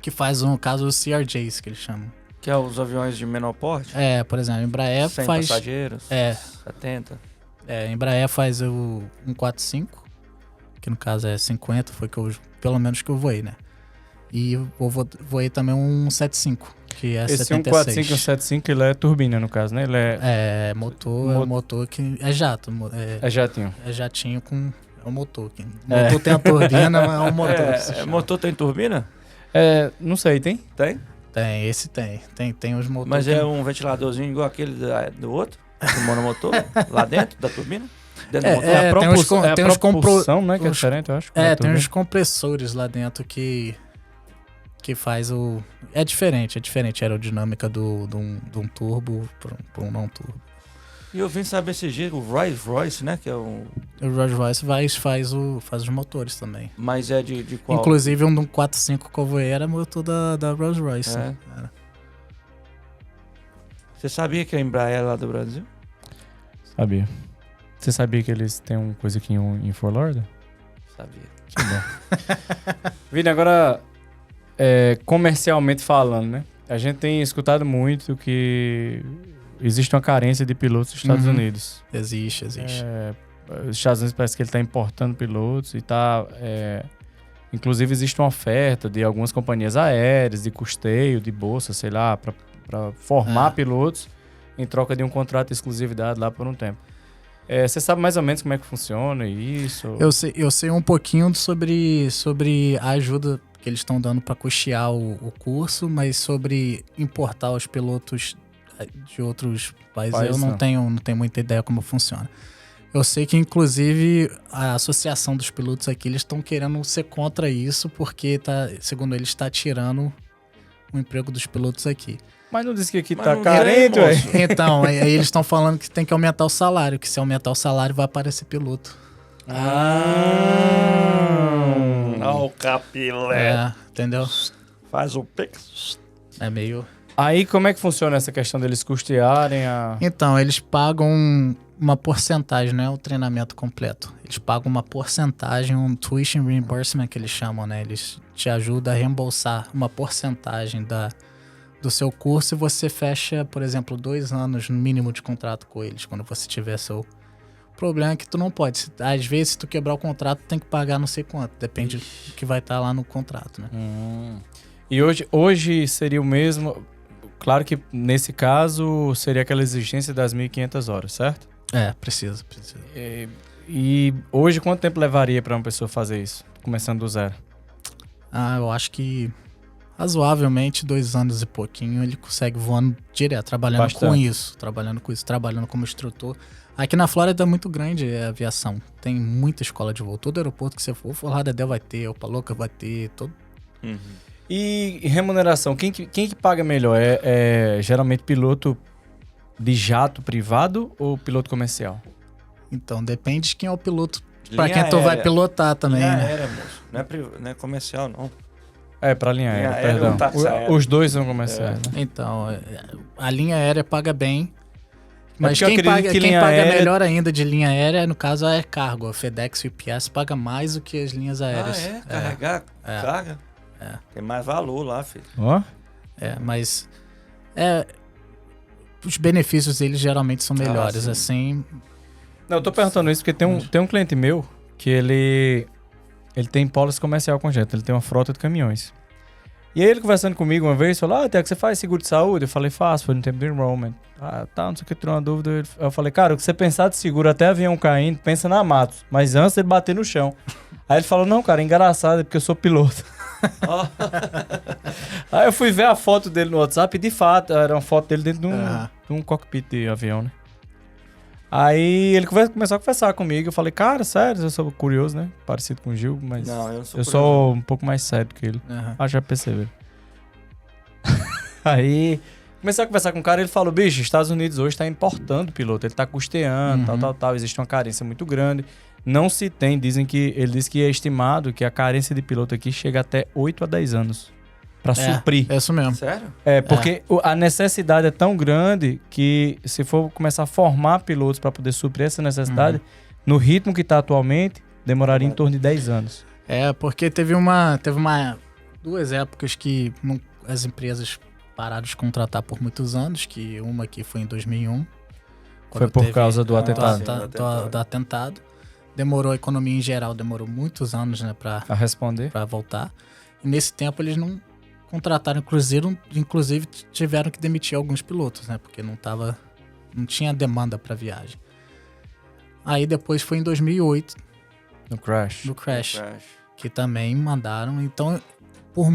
Que faz, no caso, os CRJs, que eles chamam. Que é os aviões de menor porte? Por exemplo, a Embraer 100 faz... passageiros? 70? A Embraer faz o 145, que no caso é 50, foi que eu, pelo menos que eu voei, né? E eu voei também um 75, que é Esse 76. 145 e 175, ele é turbina, no caso, né? Ele é É motor que é jato, jatinho. é jatinho com o motor. O motor tem a turbina, mas é um motor. que se chama. Motor tem turbina? Não sei, tem? Tem? Tem, esse tem. Tem os motores. Mas é um ventiladorzinho igual aquele do outro? Do monomotor? Lá dentro da turbina? Dentro do motor? É, tem uns com- é tem a uns propulsão, né? Que é uns- diferente, eu acho. tem turbina. uns compressores lá dentro que faz o... É diferente a aerodinâmica de um turbo para um não turbo. E eu vim saber esse dia, o Rolls Royce, né? Que é o... O Rolls Royce faz os motores também. Mas é de qual? Inclusive um 45 que eu voei era motor da Rolls Royce. É. Né? Era. Você sabia que a Embraer é lá do Brasil? Sabia. Você sabia que eles têm uma coisa aqui em Fort Lauderdale? Sabia. Que bom. Vini, agora, comercialmente falando, né? A gente tem escutado muito que existe uma carência de pilotos nos Estados Uhum. Unidos. Existe. Os Estados Unidos parece que ele está importando pilotos e está... inclusive, existe uma oferta de algumas companhias aéreas, de custeio, de bolsa, sei lá, para formar pilotos em troca de um contrato de exclusividade lá por um tempo. Você sabe mais ou menos como é que funciona isso? Eu sei um pouquinho sobre a ajuda que eles estão dando para custear o curso, mas sobre importar os pilotos de outros países eu não tenho muita ideia como funciona. Eu sei que, inclusive, a associação dos pilotos aqui, eles estão querendo ser contra isso, porque, segundo eles, está tirando o emprego dos pilotos aqui. Mas não disse que aqui Mas tá não carente, tem, ué? moço. Então, aí eles estão falando que tem que aumentar o salário, que se aumentar o salário vai aparecer piloto. o capilé. Entendeu? Faz o pix. É meio... Aí como é que funciona essa questão deles custearem a... Então, eles pagam uma porcentagem, não é o treinamento completo. Eles pagam uma porcentagem, um tuition reimbursement que eles chamam, né? Eles te ajudam a reembolsar uma porcentagem do seu curso e você fecha, por exemplo, 2 anos no mínimo de contrato com eles, quando você tiver seu... O problema é que tu não pode. Às vezes, se tu quebrar o contrato, tem que pagar não sei quanto. Depende do que vai estar lá no contrato, né? E hoje seria o mesmo... Claro que nesse caso seria aquela exigência das 1.500 horas, certo? Precisa. E hoje, quanto tempo levaria para uma pessoa fazer isso? Começando do zero? Eu acho que razoavelmente 2 anos e pouquinho ele consegue voando direto, trabalhando Bastante. com isso, trabalhando como instrutor. Aqui na Flórida é muito grande a aviação. Tem muita escola de voo. Todo aeroporto que você for, Fort Lauderdale vai ter, Opa-locka vai ter, todo. E remuneração, quem que paga melhor? É geralmente piloto de jato privado ou piloto comercial? Então, depende de quem é o piloto. Linha Pra quem tu vai aérea. pilotar também, Linha né? aérea, moço. Não é comercial, não. Pra linha aérea, aérea perdão. ou táxi aéreo. Os dois são comerciais, né? Então, a linha aérea paga bem. Mas porque eu quem acredito paga, que quem linha paga aérea- melhor ainda de linha aérea, no caso, é a Air Cargo. A FedEx e o UPS paga mais do que as linhas aéreas. Carregar carga. Tem mais valor lá, filho. Ó, Mas os benefícios deles geralmente são melhores, sim. assim. não, eu tô perguntando isso porque tem um cliente meu que ele tem pólice comercial com a gente, ele tem uma frota de caminhões. E aí ele conversando comigo uma vez, falou, Tiago, você faz seguro de saúde? Eu falei, faço, foi no tempo do enrollment. Não sei o que, tirou uma dúvida. Eu falei, cara, o que você pensar de seguro até avião caindo, pensa na Matos, mas antes ele bater no chão. Aí ele falou, não, cara, é engraçado, é porque eu sou piloto. Aí eu fui ver a foto dele no WhatsApp e de fato, era uma foto dele dentro de um cockpit de avião, né? Aí ele começou a conversar comigo, eu falei, cara, sério, eu sou curioso, né? Parecido com o Gil, mas Não, eu não sou eu sou um pouco mais sério que ele. Já perceberam. Aí comecei a conversar com o cara, ele falou, bicho, Estados Unidos hoje tá importando piloto, ele tá custeando, tal, existe uma carência muito grande. Não se tem, ele diz que é estimado que a carência de piloto aqui chega até 8 a 10 anos pra suprir. É isso mesmo. Sério? Porque a necessidade é tão grande que se for começar a formar pilotos para poder suprir essa necessidade, no ritmo que tá atualmente, demoraria em torno de 10 anos. Porque teve duas épocas que as empresas pararam de contratar por muitos anos, que uma aqui foi em 2001. Foi por causa do atentado. Do atentado. Demorou, a economia em geral demorou muitos anos, né, A responder. pra voltar. E nesse tempo eles não contrataram, inclusive tiveram que demitir alguns pilotos, né, porque não tinha demanda pra viagem. Aí depois foi em 2008, No crash. no Crash, que também mandaram. Então, por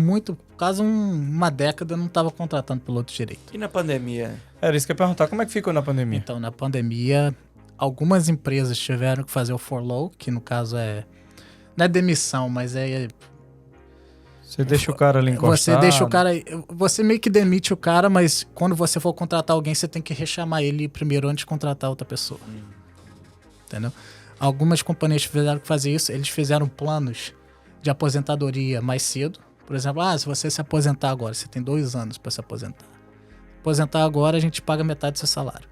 quase uma década, não estava contratando piloto direito. E na pandemia? Era isso que eu ia perguntar, como é que ficou na pandemia? Então, na pandemia, algumas empresas tiveram que fazer o furlough, que no caso não é demissão, mas Você deixa o cara ali encostado. você deixa o cara, você meio que demite o cara, mas quando você for contratar alguém, você tem que rechamar ele primeiro antes de contratar outra pessoa. Entendeu? Algumas companhias tiveram que fazer isso, eles fizeram planos de aposentadoria mais cedo. Por exemplo, se você se aposentar agora, você tem 2 anos para se aposentar. Aposentar agora, a gente paga metade do seu salário.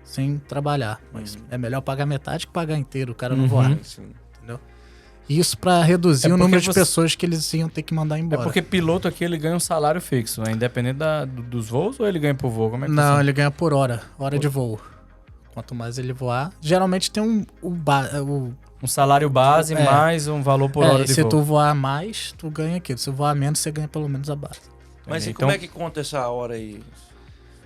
Sem trabalhar. Mas é melhor pagar metade que pagar inteiro, o cara não voar. Sim. Entendeu? Isso para reduzir o porque número de pessoas que eles iam ter que mandar É embora. porque piloto aqui, ele ganha um salário fixo, né? Independente dos voos ou ele ganha por voo? Como é que Não, funciona? ele ganha por hora de voo. Quanto mais ele voar, geralmente tem Um salário base mais um valor por hora de se voo. tu voar mais, tu ganha aquilo. Se voar menos, você ganha pelo menos a base. Mas e Então- como é que conta essa hora aí?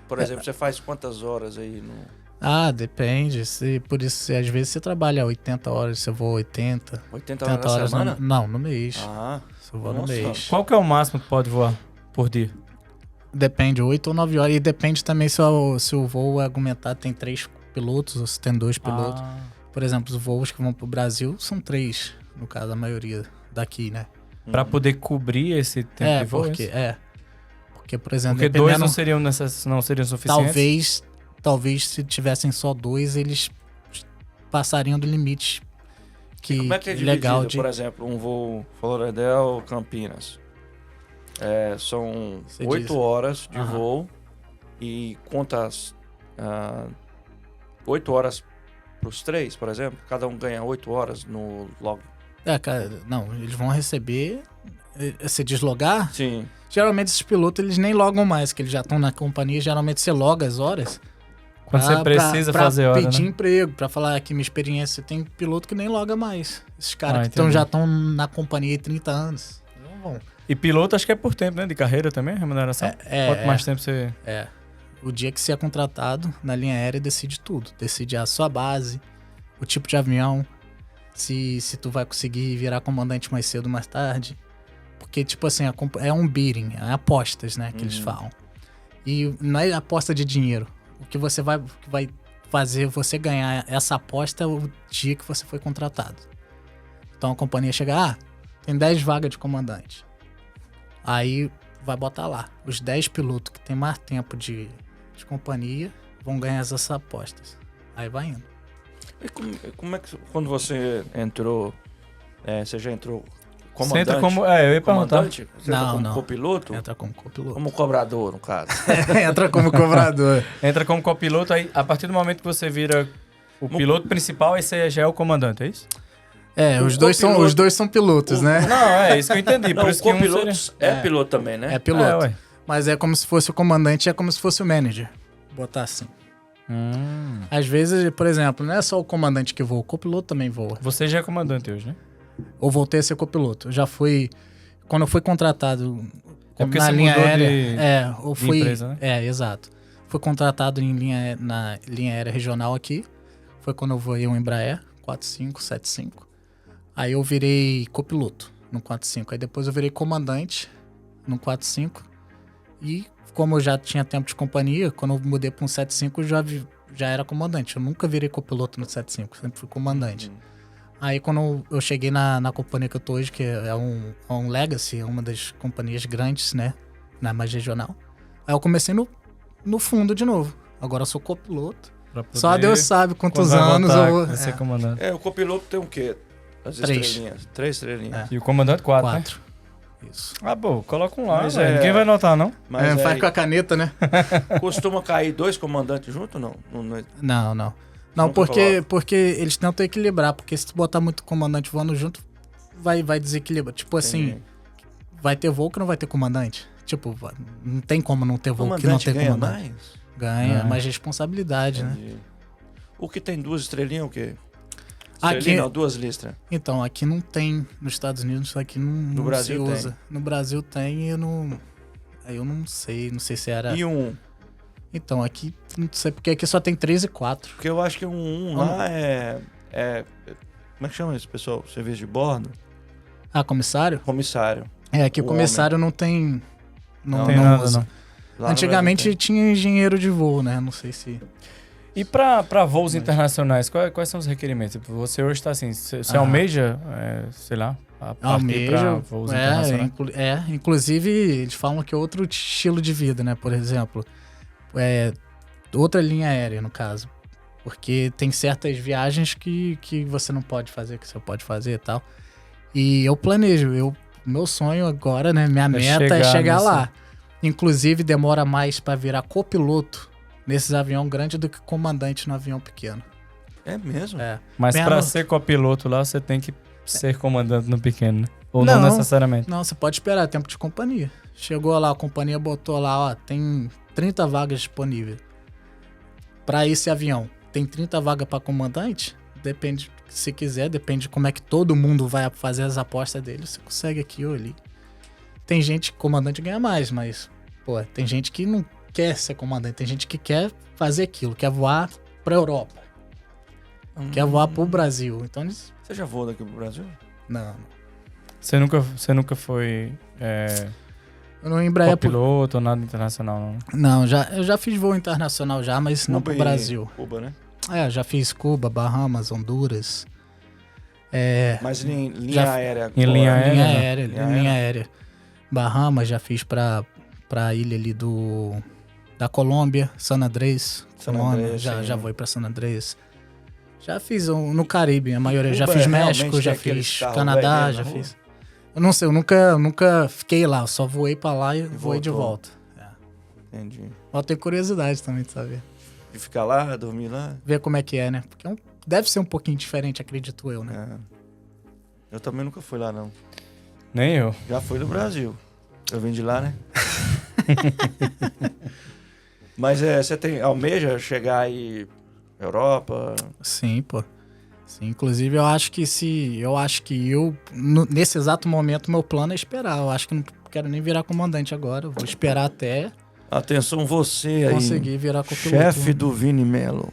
Por exemplo, você faz quantas horas aí no... Depende. Por isso, às vezes você trabalha 80 horas, você voa 80. 80 horas na semana? Não, no mês. Ah, Você voa no nossa. mês. Qual que é o máximo que pode voar por dia? Depende, 8 ou 9 horas. E depende também se o voo argumentado tem 3 pilotos ou se tem 2 pilotos. Por exemplo, os voos que vão pro Brasil são 3, no caso, a maioria daqui, né? Pra poder cobrir esse tempo de voo? Porque, por exemplo, Porque 2 dependendo, não seriam suficientes? talvez se tivessem só 2, eles passariam do limite que Como é que é legal dividido, por exemplo, um voo Florida-Campinas? São Você 8 diz. horas de Aham. voo e quantas... 8 horas pros 3, por exemplo? Cada um ganha 8 horas no log. Cara, não, eles vão receber, se deslogar. Sim. Geralmente esses pilotos, eles nem logam mais, que eles já estão na companhia. Geralmente você loga as horas. Quando você precisa fazer hora, pedir né? emprego, pra falar aqui minha experiência. Tem piloto que nem loga mais. Esses caras que entendi. já estão na companhia há 30 anos. Não vão. E piloto acho que é por tempo, né? De carreira também, remuneração. Quanto mais tempo você... O dia que você é contratado na linha aérea, decide tudo. Decide a sua base, o tipo de avião, se tu vai conseguir virar comandante mais cedo ou mais tarde. Porque, tipo assim, é um bidding, é apostas, né, que eles falam. E não é aposta de dinheiro. O que você vai fazer você ganhar essa aposta é o dia que você foi contratado. Então a companhia chega, tem 10 vagas de comandante. Aí vai botar lá, os 10 pilotos que tem mais tempo de companhia vão ganhar essas apostas. Aí vai indo. E como é que, quando você entrou, você já entrou Você comandante? entra como... eu ia perguntar. Comandante? Você entra como Não. copiloto? Entra como copiloto. Como cobrador, no caso. Entra como cobrador. Entra como copiloto, aí a partir do momento que você vira o piloto principal, aí você já é o comandante, é isso? Os dois são pilotos, né? Não, é isso que eu entendi. Não, Por o isso que um copiloto seria... é piloto também, né? É piloto. ué. Mas é como se fosse o comandante, é como se fosse o manager. Botar assim. Às vezes, por exemplo, não é só o comandante que voa, o copiloto também voa. Você já é comandante hoje, né? Ou voltei a ser copiloto. Eu já fui... Quando eu fui contratado É porque na você linha mudou aérea... de eu fui... empresa, né? Exato. Fui contratado na linha aérea regional aqui. Foi quando eu voei um Embraer 4575. Aí eu virei copiloto no 45. Aí depois eu virei comandante no 45. E como eu já tinha tempo de companhia, quando eu mudei para um 75, eu já era comandante. Eu nunca virei copiloto no 75, sempre fui comandante. Aí quando eu cheguei na companhia que eu tô hoje, que é um Legacy, é uma das companhias grandes, né? Na mais regional. Aí eu comecei no fundo de novo. Agora eu sou copiloto. Pra poder- Só Deus sabe quantos quando vai anos voltar, eu vou... vai ser comandante. O copiloto tem o quê? As 3. estrelinhas. 3 estrelinhas. E o comandante 4, né? 4. Isso. Ah, bom, coloca um lá, Mas velho. Ninguém vai notar, não? Mas Faz com a caneta, né? costuma cair 2 comandantes juntos ou não? Não. Não, Nunca porque eles tentam equilibrar. Porque se tu botar muito comandante voando junto, vai desequilibrar. Tipo assim, vai ter voo que não vai ter comandante. Tipo, não tem como não ter voo que não Comandante tem ganha comandante. mais? Ganha, mais responsabilidade, né? Entendi. O que tem 2 estrelinhas é o quê? Aqui- Estrelinha não, 2 listras. Então, aqui não tem. Nos Estados Unidos, aqui não Brasil se tem. usa. No Brasil tem e eu não sei. Não sei se era... E um? Então, aqui, não sei, porque aqui só tem 3 e 4. Porque eu acho que um lá é... Como é que chama esse pessoal? Serviço de bordo? Ah, comissário? Comissário. Aqui o O comissário não tem... Não Tem nada, usa. não. Lá no Antigamente Brasil tinha engenheiro de voo, né? Não sei se... E pra voos internacionais, quais são os requerimentos? Tipo, você hoje tá assim, você almeja, sei lá, a partir pra voos internacionais? Inclusive, eles falam que é outro estilo de vida, né? Por exemplo, outra linha aérea, no caso. Porque tem certas viagens que você não pode fazer, que você pode fazer e tal. E eu planejo, meu sonho agora, né? Minha meta é chegar lá. Inclusive, demora mais pra virar copiloto nesses aviões grandes do que comandante no avião pequeno. É mesmo? Mas Bem, pra não- ser copiloto lá, você tem que ser comandante no pequeno, né? Ou Não. não necessariamente. Não, você pode esperar tempo de companhia. Chegou lá, a companhia botou lá, ó, tem 30 vagas disponíveis. Pra esse avião, tem 30 vagas pra comandante? Depende, se quiser, depende de como é que todo mundo vai fazer as apostas dele. Você consegue aqui ou ali. Tem gente que comandante ganha mais, mas, pô, tem gente que não quer ser comandante. Tem gente que quer fazer aquilo, quer voar pra Europa, quer voar pro Brasil. Então, eles... Você já voou daqui pro Brasil? não. Você nunca foi No Embraer, copiloto ou nada internacional, não? não, eu já fiz voo internacional já, mas não Cuba pro e Brasil. Cuba, né? Já fiz Cuba, Bahamas, Honduras. Mas em linha Já- aérea. Em linha fora. aérea, Linha né? aérea, aérea. Bahamas já fiz pra ilha ali da Colômbia, San Andrés. San Colômbia, Andrés, sim. já vou pra San Andrés. Já fiz no Caribe, a maioria. Já Cuba fiz realmente México, tem já aqueles fiz carros Canadá, velhos já na rua? fiz. Eu não sei, eu nunca fiquei lá, eu só voei pra lá e voei de voltou. volta. Entendi. Mas eu tenho curiosidade também de saber. De ficar lá, dormir lá? Ver como é que é, né? Porque deve ser um pouquinho diferente, acredito eu, né? Eu também nunca fui lá, não. Nem eu. Já fui do Brasil. Eu vim de lá, né? Mas você almeja chegar aí Europa? Sim, pô. Sim, inclusive eu acho que nesse exato momento meu plano é esperar. Eu acho que não quero nem virar comandante agora. Eu vou esperar até Atenção, você aí. conseguir virar copiloto. Chefe do Vini Melo.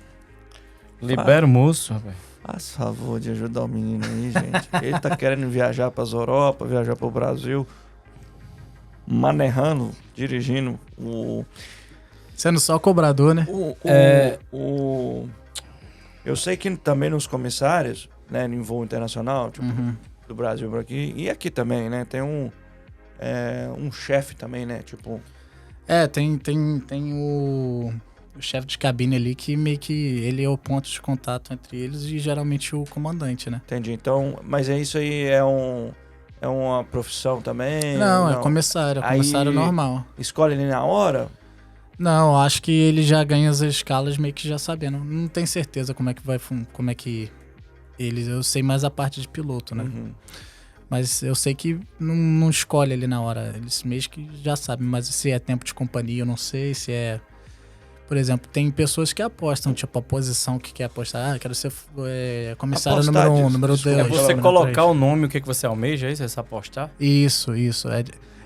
Libera o moço, rapaz. Faz favor de ajudar o menino aí, gente. Ele tá querendo viajar pras Europa, viajar pro Brasil. Manerrando, dirigindo o... Sendo só cobrador, né? Eu sei que também nos comissários, né, em voo internacional, tipo, do Brasil por aqui, e aqui também, né, tem um chefe também, né, tipo... Tem o chefe de cabine ali que meio que ele é o ponto de contato entre eles e geralmente o comandante, né? Entendi, então, mas isso aí é uma profissão também? Não, é comissário, Aí, normal. Escolhe ele na hora? Não, acho que ele já ganha as escalas meio que já sabendo. Não tenho certeza como é que vai, como é que eles... Eu sei mais a parte de piloto, né? Mas eu sei que não escolhe ali na hora. Eles meio que já sabem, mas se é tempo de companhia, eu não sei. Se é... Por exemplo, tem pessoas que apostam, tipo, a posição que quer apostar. Quero ser comissário Apostar número 1, disso, número 2. desculpa. É você colocar o nome, o que você almeja, é isso? É você apostar? Isso.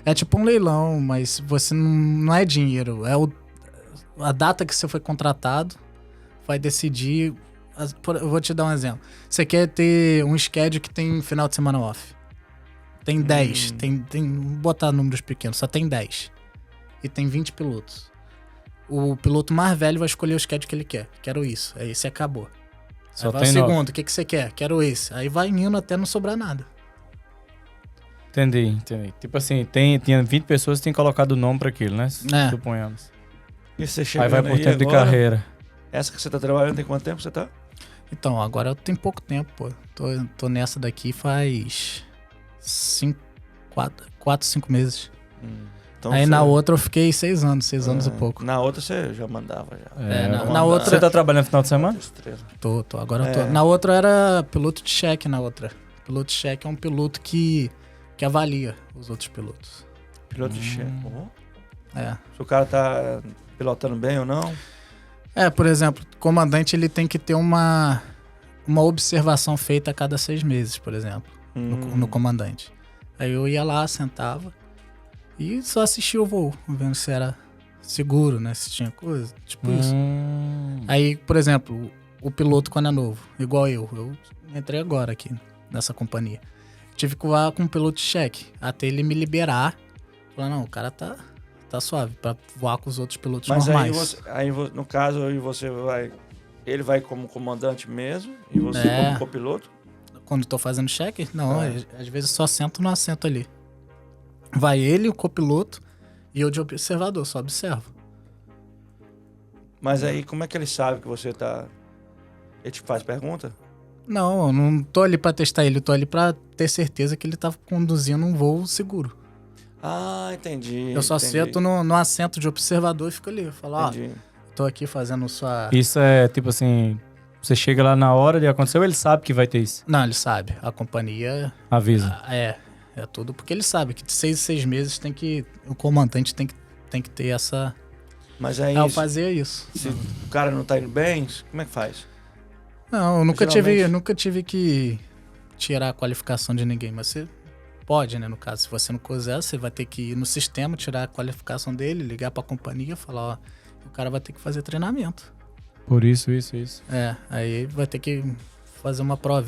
É tipo um leilão, mas você não é dinheiro. A data que você foi contratado vai decidir... Eu vou te dar um exemplo. Você quer ter um schedule que tem final de semana off. Tem 10. Vou botar números pequenos. Só tem 10. E tem 20 pilotos. O piloto mais velho vai escolher o schedule que ele quer. Quero isso. Aí esse acabou. Só Aí vai tem o 9. segundo. O que você quer? Quero esse. Aí vai indo até não sobrar nada. Entendi. Tipo assim, tinha 20 pessoas que têm colocado o nome pra aquilo, né? É. Suponhamos. E você Aí chegando vai por tempo de agora, carreira. Essa que você tá trabalhando, tem quanto tempo você tá? Então, agora tem pouco tempo, pô. Tô nessa daqui faz 4, 5 meses. Então Aí você- na outra eu fiquei 6 anos, 6 anos e pouco. Na outra você já mandava já. Na outra- Você tá trabalhando no final de semana? Estrela. Tô. Agora eu tô. Na outra eu era piloto de cheque, na outra. Piloto de cheque é um piloto que avalia os outros pilotos. Piloto de chefe. É. Se o cara tá pilotando bem ou não. Por exemplo, o comandante ele tem que ter uma observação feita a cada 6 meses, por exemplo, no comandante. Aí eu ia lá, sentava e só assistia o voo, vendo se era seguro, né? Se tinha coisa, tipo isso. Aí, por exemplo, o piloto quando é novo, igual eu entrei agora aqui nessa companhia. Tive que voar com um piloto de cheque, até ele me liberar. Falar, não, o cara tá suave pra voar com os outros pilotos Mas normais. no caso, aí você vai... Ele vai como comandante mesmo e você como copiloto? Quando tô fazendo cheque, não, às vezes só sento no assento ali. Vai ele, o copiloto, e eu de observador, só observo. Mas aí como é que ele sabe que você tá... Ele te faz pergunta? Não, eu não tô ali pra testar ele, eu tô ali pra ter certeza que ele tá conduzindo um voo seguro. Ah, entendi. Eu só sento no assento de observador e fico ali. Eu falo, Entendi. tô aqui fazendo sua... Isso é tipo assim, você chega lá na hora de acontecer ou ele sabe que vai ter isso? Não, ele sabe. A companhia Avisa. é tudo porque ele sabe que de 6 em 6 meses o comandante tem que ter essa... Mas aí, Ao fazer isso. se o cara não tá indo bem, como é que faz? Não, eu Geralmente- nunca tive que tirar a qualificação de ninguém, mas você pode, né, no caso. Se você não quiser, você vai ter que ir no sistema, tirar a qualificação dele, ligar pra companhia e falar, ó, o cara vai ter que fazer treinamento. Por isso. Aí vai ter que fazer uma prova,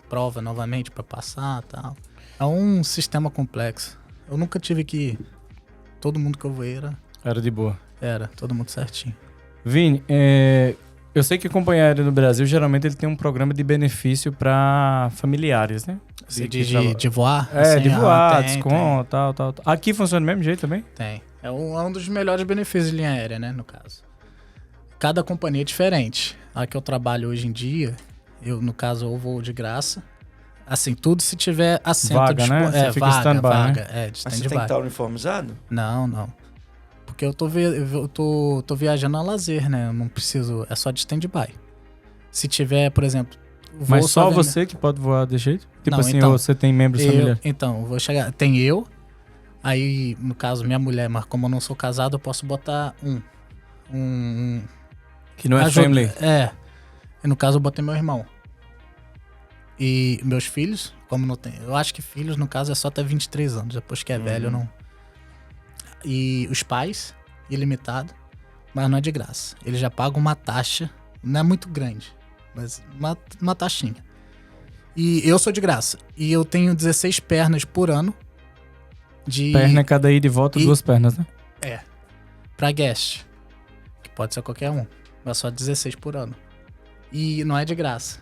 prova novamente pra passar e tal. É um sistema complexo. Eu nunca tive que ir. Todo mundo que eu voei Era de boa. era todo mundo certinho. Vini, eu sei que o companheiro aéreo no Brasil, geralmente ele tem um programa de benefício para familiares, né? Você que diz traba- de voar? De Assim, voar, tem, desconto, tal. Aqui funciona do mesmo jeito também? Tem. É um dos melhores benefícios de linha aérea, né, no caso. Cada companhia é diferente. A que eu trabalho hoje em dia, no caso, eu vou de graça. Assim, tudo se tiver assento Vaga, né? Você fica stand-by, vaga. né? De Mas você tem que stand-by. estar uniformizado? Não. Porque eu tô viajando a lazer, né? Eu não preciso... É só de stand-by. Se tiver, por exemplo... voo Mas só vendo- você que pode voar desse jeito? Tipo Não, assim, então, ou você tem membros familiares? Então, eu vou chegar... Tem eu. Aí, no caso, minha mulher. Mas como eu não sou casado, eu posso botar um Que não é ajuda- family. E no caso eu botei meu irmão. E meus filhos, como não tem. Eu acho que filhos, no caso, é só até 23 anos. Depois que é velho, não. E os pais, ilimitado, mas não é de graça. Eles já pagam uma taxa, não é muito grande. Mas uma taxinha. E eu sou de graça. E eu tenho 16 pernas por ano. Perna cada ida e volta, E- 2 pernas, né? Pra guest. Que pode ser qualquer um. Mas só 16 por ano. E não é de graça.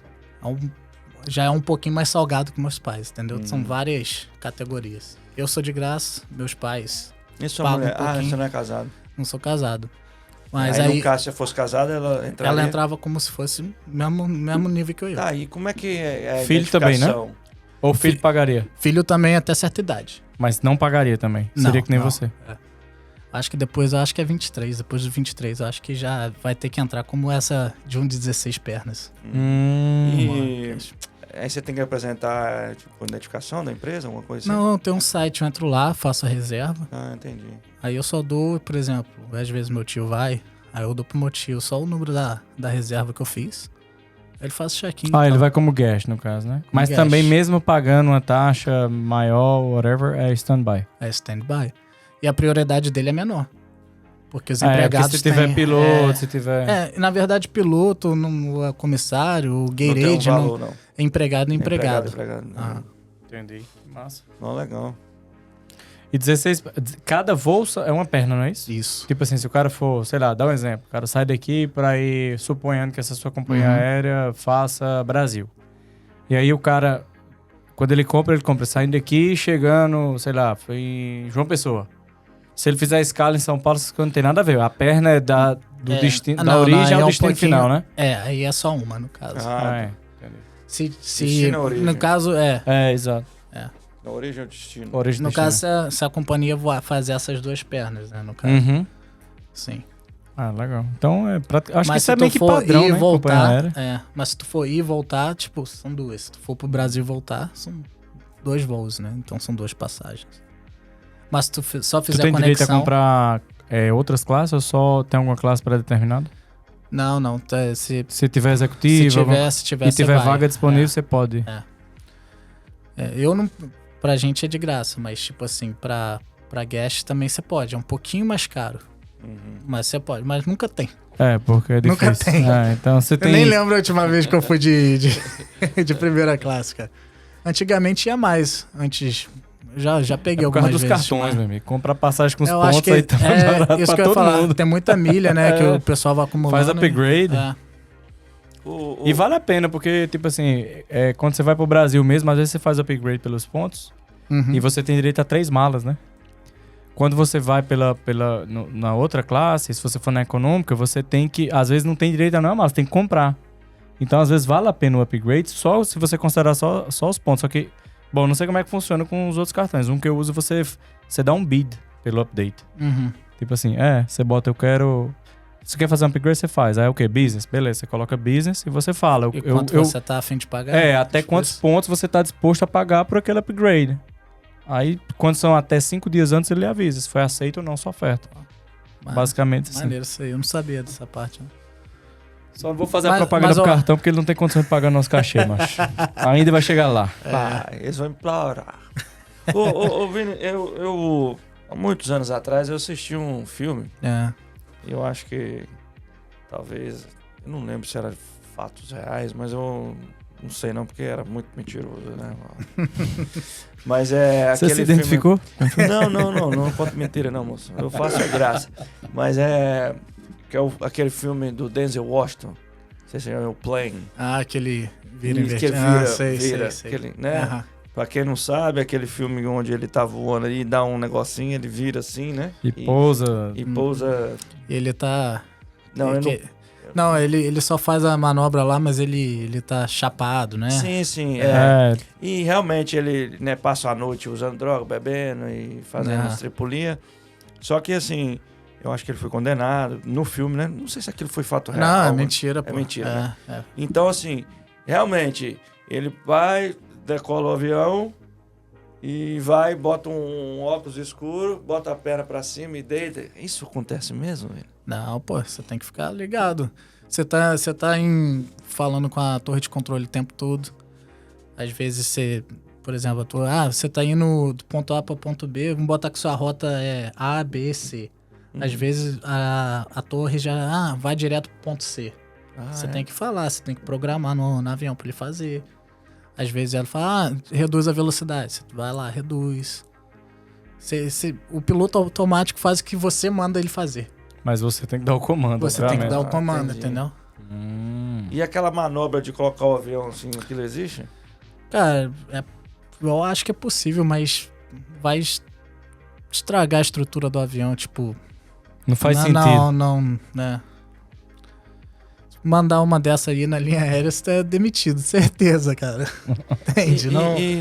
Já é um pouquinho mais salgado que meus pais, entendeu? São várias categorias. Eu sou de graça, meus pais E sua Paga mulher? um pouquinho. Você não é casado. não sou casado. Mas aí, aí no caso, se você fosse casado, ela entraria? ela entrava como se fosse mesmo nível que eu. Tá, e como é que é a Filho também, né? identificação? Ou o filho pagaria, Filho também até certa idade. mas não pagaria também. Seria Não, que nem não. você. É. Acho que depois, acho que é 23. Depois dos 23, acho que já vai ter que entrar como essa de um de 16 pernas. E aí você tem que apresentar, tipo, identificação da empresa, alguma coisa assim? Não, tem um site, eu entro lá, faço a reserva. Ah, entendi. Aí eu só dou, por exemplo, às vezes meu tio vai, aí eu dou pro meu tio só o número da reserva que eu fiz. Aí ele faz o check-in. Ah, ele tal. vai como guest, no caso, né? Mas guest. também, mesmo pagando uma taxa maior, whatever, é stand-by. É stand-by. E a prioridade dele é menor. Porque os Ah, é, porque empregados se tiver têm- piloto, se tiver... na verdade, piloto, não é comissário, o Não tem um Gatorade, valor, não. é empregado. Empregado. Ah. Entendi. Massa. Não, legal. E 16... Cada voo é uma perna, não é isso? Isso. Tipo assim, se o cara for, sei lá, dá um exemplo. O cara sai daqui pra ir, suponhando que essa sua companhia Uhum. aérea faça Brasil. E aí o cara, quando ele compra saindo daqui e chegando, sei lá, foi em João Pessoa. Se ele fizer a escala em São Paulo, isso não tem nada a ver. A perna é do destino, da origem aí ao é um destino pouquinho- final, né? Aí é só uma, no caso. Ah, É, entendi. Se Destino à origem. no caso, Exato. na origem ao destino. Origem no destino. caso se a companhia fazer essas duas pernas, né, no caso. Uhum. Sim. Ah, legal. Então, acho que Mas isso é se meio tu que for padrão, ir e né? Companhia voltar, aérea. mas se tu for ir e voltar, tipo, são duas. Se tu for pro Brasil e voltar, são 2 voos, né? Então são 2 passagens. Mas se tu só Tu fizer tem direito a conexão... comprar outras classes ou só tem alguma classe pré-determinada? Não, se Se tiver executivo se tiver, e você tiver vai. vaga disponível, você pode. Eu não... Pra gente é de graça, mas tipo assim, pra guest também você pode. É um pouquinho mais caro. Mas você pode, mas nunca tem. Porque é difícil. Nunca tem. Então você tem... Eu nem lembro a última vez que eu fui de primeira classe, cara. Antigamente ia mais. Antes, já peguei Por causa algumas dos vezes. cartões, mas- meu amigo. Comprar passagem com os Eu acho pontos que aí tá barato isso pra que eu ia todo falar. mundo. Tem muita milha, né? Que o pessoal vai acumulando. Faz upgrade. É. E vale a pena, porque, tipo assim, quando você vai pro Brasil mesmo, às vezes você faz upgrade pelos pontos Uhum. e você tem direito a 3 malas, né? Quando você vai na outra classe, se você for na econômica, você tem que... Às vezes não tem direito a nenhuma mala, você tem que comprar. Então, às vezes, vale a pena o upgrade só se você considerar só os pontos. Só que, bom, não sei como é que funciona com os outros cartões. Um que eu uso, você dá um bid pelo update. Uhum. Tipo assim, você bota, eu quero... Se você quer fazer um upgrade, você faz. Aí é o quê? Business. Beleza, você coloca business e você fala. E quanto você tá afim de pagar? Até Tipo quantos isso. pontos você tá disposto a pagar por aquele upgrade. Aí, quando são até 5 dias antes, ele avisa se foi aceito ou não sua oferta. Basicamente, assim. Maneiro isso aí. Eu não sabia dessa parte. Né? Só não vou fazer a Mas- propaganda mas, pro ó- cartão, porque ele não tem condição de pagar nosso cachê, macho. Ainda vai chegar lá. Eles vão implorar. ô, Vini, eu há muitos anos atrás eu assisti um filme. É. Eu acho que talvez, eu não lembro se era fatos reais, mas eu não sei não, porque era muito mentiroso, né? Mas é Você aquele se identificou? filme... Não conto mentira não, moço. Eu faço a graça. Mas que é aquele filme do Denzel Washington. Não sei se é o Plane. Aquele vira Que invertido. ele vira, sei. aquele, né? Aham. Pra quem não sabe, aquele filme onde ele tá voando ali, dá um negocinho, ele vira assim, né? E pousa. E pousa... Ele tá... Não, eu não... Não, ele só faz a manobra lá, mas ele tá chapado, né? Sim. E realmente ele, né, passa a noite usando droga, bebendo e fazendo as tripulinhas. Só que assim, eu acho que ele foi condenado no filme, né? Não sei se aquilo foi fato real. Não, é mas- mentira, pô. É mentira, né? É. Então, assim, realmente, ele vai, decola o avião e vai, bota um óculos escuro, bota a perna pra cima e deita. Isso acontece mesmo, velho? Não, pô, você tem que ficar ligado. Você tá falando com a torre de controle o tempo todo. Às vezes você, por exemplo, você tá indo do ponto A para ponto B, vamos botar que sua rota é A, B, C. Às vezes a torre já vai direto pro ponto C. Você tem que falar, você tem que programar no avião pra ele fazer. Às vezes ela fala, reduz a velocidade. Você vai lá, reduz. O piloto automático faz o que você manda ele fazer. Mas você tem que dar o comando. Você tem que dar o comando, entendi. entendeu? E aquela manobra de colocar o avião assim, aquilo existe? Cara, eu acho que é possível, mas vai estragar a estrutura do avião, tipo... Não faz sentido. Não, né? Mandar uma dessa aí na linha aérea, você tá demitido, certeza, cara. Entende?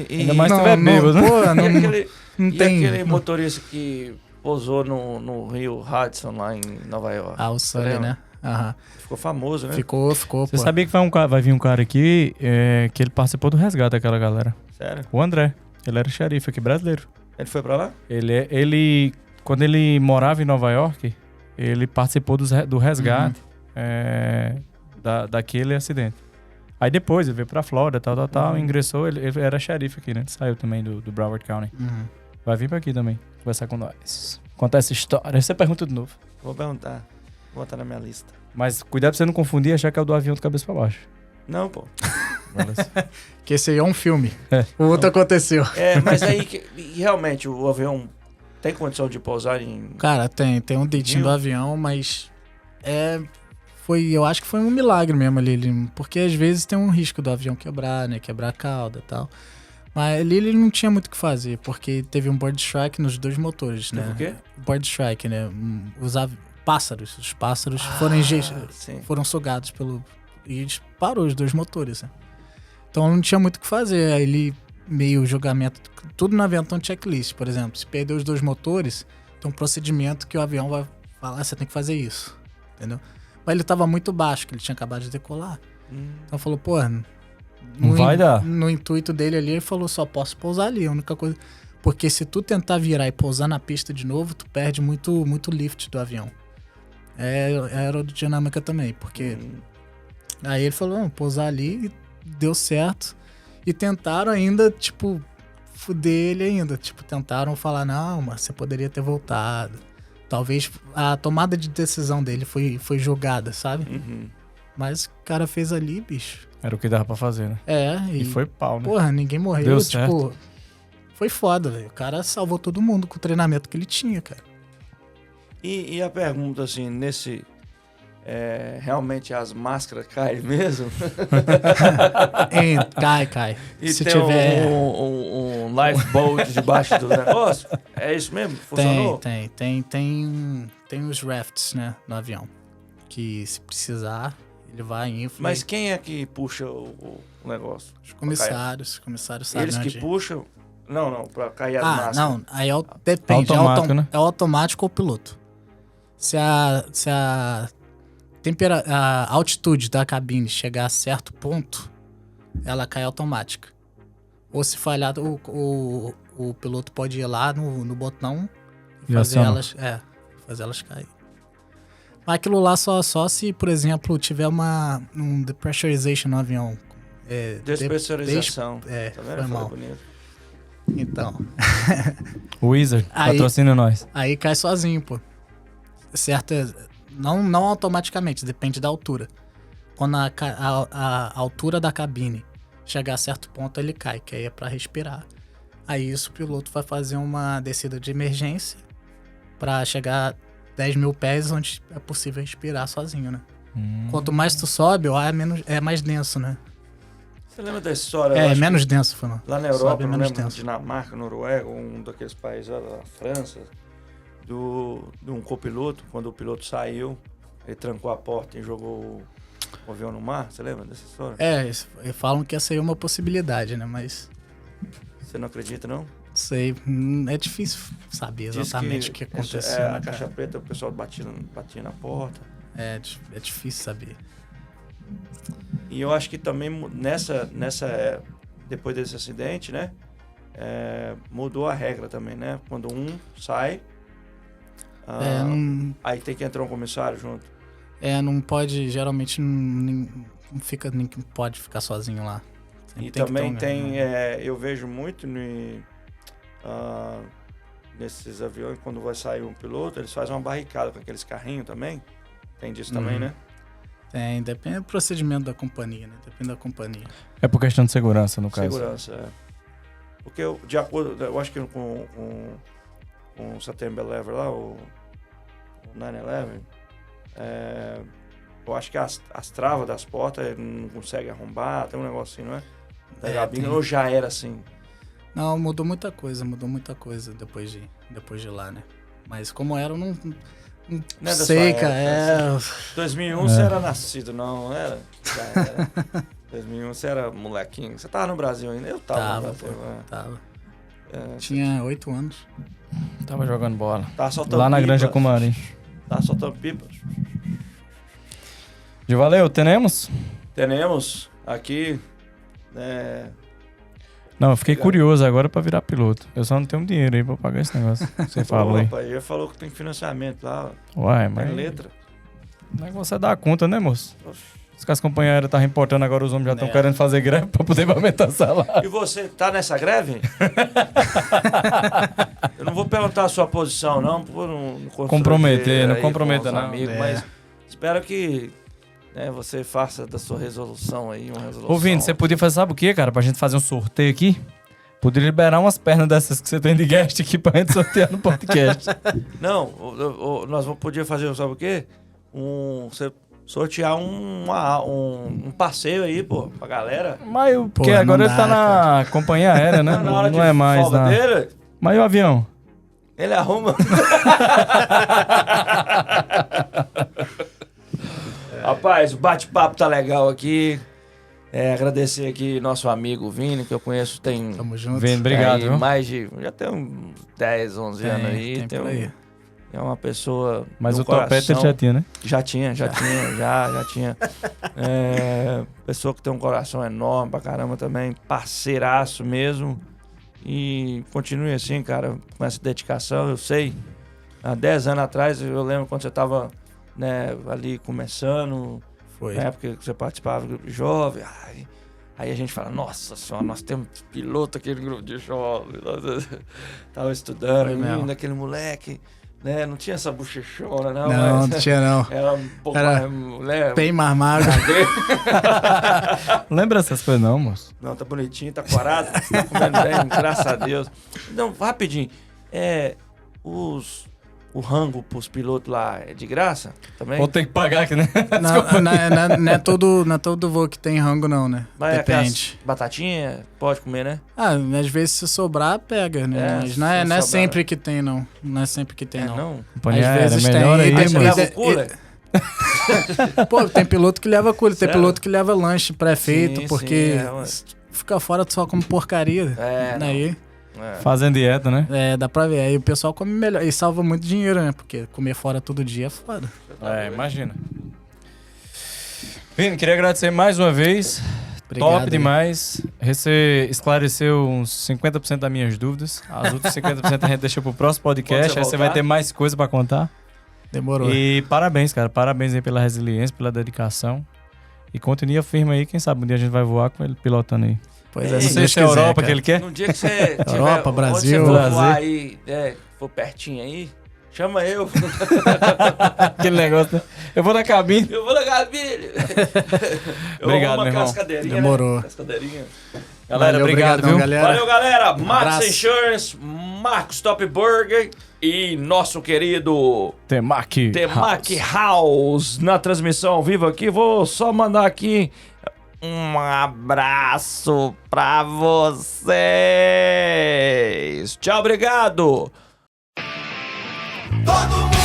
Ainda mais se tiver bêbado, né? Pô, E não aquele, não tem... aquele motorista que pousou no Rio Hudson, lá em Nova York? Ah, o Sully, Lembra? né? Aham. Ficou famoso, né? Ficou, Você pô. sabia que vai vir um cara aqui que ele participou do resgate daquela galera? Sério? O André. Ele era xerife aqui, brasileiro. Ele foi pra lá? Ele quando ele morava em Nova York, ele participou do resgate daquele acidente. Aí depois ele veio pra Flórida, tal, ingressou, ele era xerife aqui, né? Ele saiu também do Broward County. Uhum. Vai vir pra aqui também, conversar com nós. Contar essa história. Você pergunta de novo. Vou perguntar. Vou botar na minha lista. Mas cuidado pra você não confundir e achar que é o do avião de cabeça pra baixo. Não, pô. Que esse aí é um filme. É. O outro aconteceu. Mas aí, realmente, o avião tem condição de pousar em... Cara, tem um dedinho Viu? do avião, mas eu acho que foi um milagre mesmo ali, porque às vezes tem um risco do avião quebrar, né, quebrar a cauda e tal. Mas ali ele não tinha muito o que fazer, porque teve um bird strike nos dois motores, né? Teve o quê? Bird strike, né? Os pássaros Sim. foram sugados e disparou os dois motores, né? Então não tinha muito o que fazer. Aí ele meio julgamento, tudo no avião tem um checklist, por exemplo, se perder os dois motores, tem um procedimento que o avião vai falar, você tem que fazer isso, entendeu? Mas ele tava muito baixo, que ele tinha acabado de decolar. Então falou, pô, Não vai dar. No intuito dele ali, ele falou, só posso pousar ali, a única coisa... Porque se tu tentar virar e pousar na pista de novo, tu perde muito lift do avião. É aerodinâmica também, porque... Aí ele falou, não, pousar ali, e deu certo. E tentaram ainda, tipo, fuder ele ainda. Tipo, tentaram falar, não, mas você poderia ter voltado. Talvez a tomada de decisão dele foi jogada, sabe? Mas o cara fez ali, bicho. Era o que dava pra fazer, né? E foi pau, né? Porra, ninguém morreu. Deu tipo, certo. Foi foda, velho. O cara salvou todo mundo com o treinamento que ele tinha, cara. E a pergunta, assim, realmente as máscaras caem mesmo? Cai. E Se tem tiver. um lifeboat debaixo do negócio? É isso mesmo? Funcionou? Tem os rafts, né, no avião. Que se precisar, ele vai em infla. Mas quem é que puxa o negócio? Os comissários sabem Eles que onde. puxam? Não, pra cair as máscaras. Não, aí depende. Automático, né? É automático ou piloto. Se a altitude da cabine chegar a certo ponto, ela cai automática. Ou se falhar, o piloto pode ir lá no botão e E fazer aciona. elas cair. Mas aquilo lá só se, por exemplo, tiver um depressurization no avião. Despressurização. Tá Tá vendo? foi mal. Bonito. Então, O Wizard, Aí- patrocina nós. aí cai sozinho, pô. Certo? Não automaticamente, depende da altura. Quando a altura da cabine chegar a certo ponto, ele cai, que aí é pra respirar. Aí isso o piloto vai fazer uma descida de emergência pra chegar a 10 mil pés, onde é possível respirar sozinho, né? Quanto mais tu sobe, o ar é mais denso, né? Você lembra da história? eu É acho menos denso, foi mal. Lá na Sobe, Europa, é não menos lembro, denso. Dinamarca, Noruega, um daqueles países lá da França, de um copiloto, quando o piloto saiu, ele trancou a porta e jogou o avião no mar. Você lembra dessa história? Falam que essa aí é uma possibilidade, né? Mas Você não acredita, não? não sei, é difícil saber Diz exatamente o que aconteceu. Na né, Caixa cara? Preta o pessoal batia na porta. É difícil saber. E eu acho que também depois desse acidente, né? Mudou a regra também, né? Quando um sai, aí tem que entrar um comissário junto. Não pode, geralmente ninguém pode ficar sozinho lá. Sempre E tem que também ter um- eu vejo muito nesses aviões, quando vai sair um piloto, eles fazem uma barricada com aqueles carrinhos também. Tem disso também, né? Depende do procedimento da companhia, né? Depende da companhia. É por questão de segurança, no caso. Segurança, é. Porque, de acordo, eu acho que com o September 11 lá, o 9/11, eu acho que as travas das portas não conseguem arrombar, tem um negócio assim, não é? Da gabina, ou já era assim? Não, mudou muita coisa depois de lá, né? Mas como era, eu não Não é da sei, sua cara. época, 2001 você era nascido, não era? Já era. 2001 você era molequinho. Você tava no Brasil ainda? Eu tava no Brasil. Tava. É, Tinha 8 anos. Tava jogando bola. tava soltando Lá na pipa. Granja Cumari. Tava soltando pipa. De valeu, tenemos? Tenemos aqui, Não, eu fiquei curioso agora pra virar piloto. Eu só não tenho dinheiro aí pra pagar esse negócio. Você falou aí. Rapaz, já falou que tem financiamento lá, Uai, tem mas... letra. O negócio é dar conta, né, moço? Oxe. Os que as companhias aéreas estavam importando, agora os homens já estão querendo fazer greve pra poder aumentar o salário. E você tá nessa greve? Eu não vou perguntar a sua posição, não, por não Comprometer, não aí comprometa, com os não. amigos, É. mas espero que você faça da sua resolução aí uma resolução. Ô, Vini, você podia fazer, sabe o quê, cara? Pra gente fazer um sorteio aqui? Poderia liberar umas pernas dessas que você tem de guest aqui pra gente sortear no podcast. Não, nós podia fazer, sabe o quê? Você sortear um passeio aí, pô, pra galera. Mas porque Pô, não agora ele dá, tá na companhia aérea, né? Na hora Não de é mais folga na... dele, Mas e o avião? ele arruma. Rapaz, o bate-papo tá legal aqui. Agradecer aqui nosso amigo Vini, que eu conheço tem Tamo junto. Vini, obrigado, aí viu? mais de... Já tem uns 10, 11 anos aí. Tem por aí. É uma pessoa... Mas do o topete ele coração. já tinha, né? Já tinha. Pessoa que tem um coração enorme pra caramba também, parceiraço mesmo. E continue assim, cara, com essa dedicação. Eu sei, há 10 anos atrás, eu lembro quando você tava ali começando, Foi. na época que você participava do grupo de jovem. Aí a gente fala, nossa senhora, nós temos piloto aqui no grupo de jovem. Tava estudando, Foi mesmo. menino, aquele moleque. Não tinha essa bochechona, não. Não, mas não tinha não. Era um pouco Era mais mulher. Bem mais magro. Não lembra essas coisas não, moço? Não, tá bonitinho, tá corado, tá comendo bem, graças a Deus. Então, rapidinho, o rango pros pilotos lá é de graça também? Ou tem que pagar aqui, né? Não é todo voo que tem rango, não, né? Mas Depende. aquelas batatinha, pode comer, né? Às vezes se sobrar, pega, né? Mas se não é sobrar. sempre que tem, não. Não é sempre que tem, não. Não? Companhia Às aérea, vezes melhor tem, aí, Aí você moço. leva o cooler? Pô, tem piloto que leva cooler, tem Sério? piloto que leva lanche pré-feito, Sim, porque sim, ué. fica fora só como porcaria. Não. Aí, Fazendo dieta, né? dá pra ver. Aí o pessoal come melhor. E salva muito dinheiro, né? Porque comer fora todo dia é foda. Imagina. Vini, queria agradecer mais uma vez. Obrigado, Top aí. demais. Você esclareceu uns 50% das minhas dúvidas. As outras 50% a gente deixou pro próximo podcast. Quando você Aí você voltar. vai ter mais coisa pra contar. Demorou. E parabéns, cara. Parabéns aí pela resiliência, pela dedicação. E continue firme aí. Quem sabe um dia a gente vai voar com ele pilotando aí. Pois Ei, é, Não se sei Deus se é a quiser, Europa cara. que ele quer. No dia que você tiver... Europa, onde Brasil. você for voar Brasil. aí, for pertinho aí, chama eu. Aquele negócio, né? Eu vou na cabine. Eu vou na cabine. Eu Obrigado, arrumo meu irmão. aquelas cadeirinhas, Demorou. né? Aquelas cadeirinhas. Galera, Valeu, obrigado, obrigadão, viu? galera. Valeu, galera. Max Abraço. Insurance, Max Top Burger e nosso querido Temaki. Temaki House na transmissão ao vivo aqui. Vou só mandar aqui um abraço pra vocês. Tchau, obrigado. Todo mundo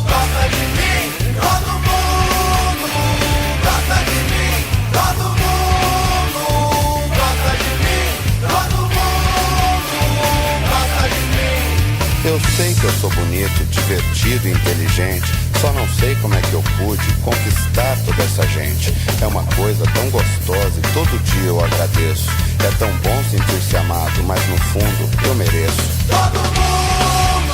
gosta de mim. Todo mundo gosta de mim. Todo mundo gosta de mim. Todo mundo gosta de mim. Eu sei que eu sou bonito, divertido e inteligente. Só não sei como é que eu pude conquistar toda essa gente. É uma coisa tão gostosa e todo dia eu agradeço. É tão bom sentir-se amado, mas no fundo eu mereço. Todo mundo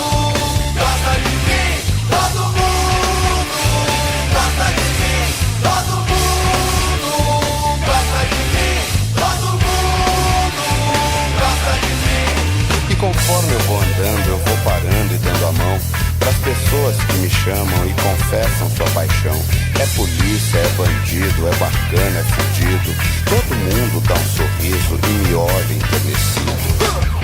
gosta de mim. Todo mundo gosta de mim. Todo mundo gosta de mim. Todo mundo gosta de mim. E conforme eu vou andando, eu vou parando e dando a mão pras pessoas que me chamam e confessam sua paixão. É polícia, é bandido, é bacana, é fudido. Todo mundo dá um sorriso e me olha enternecido.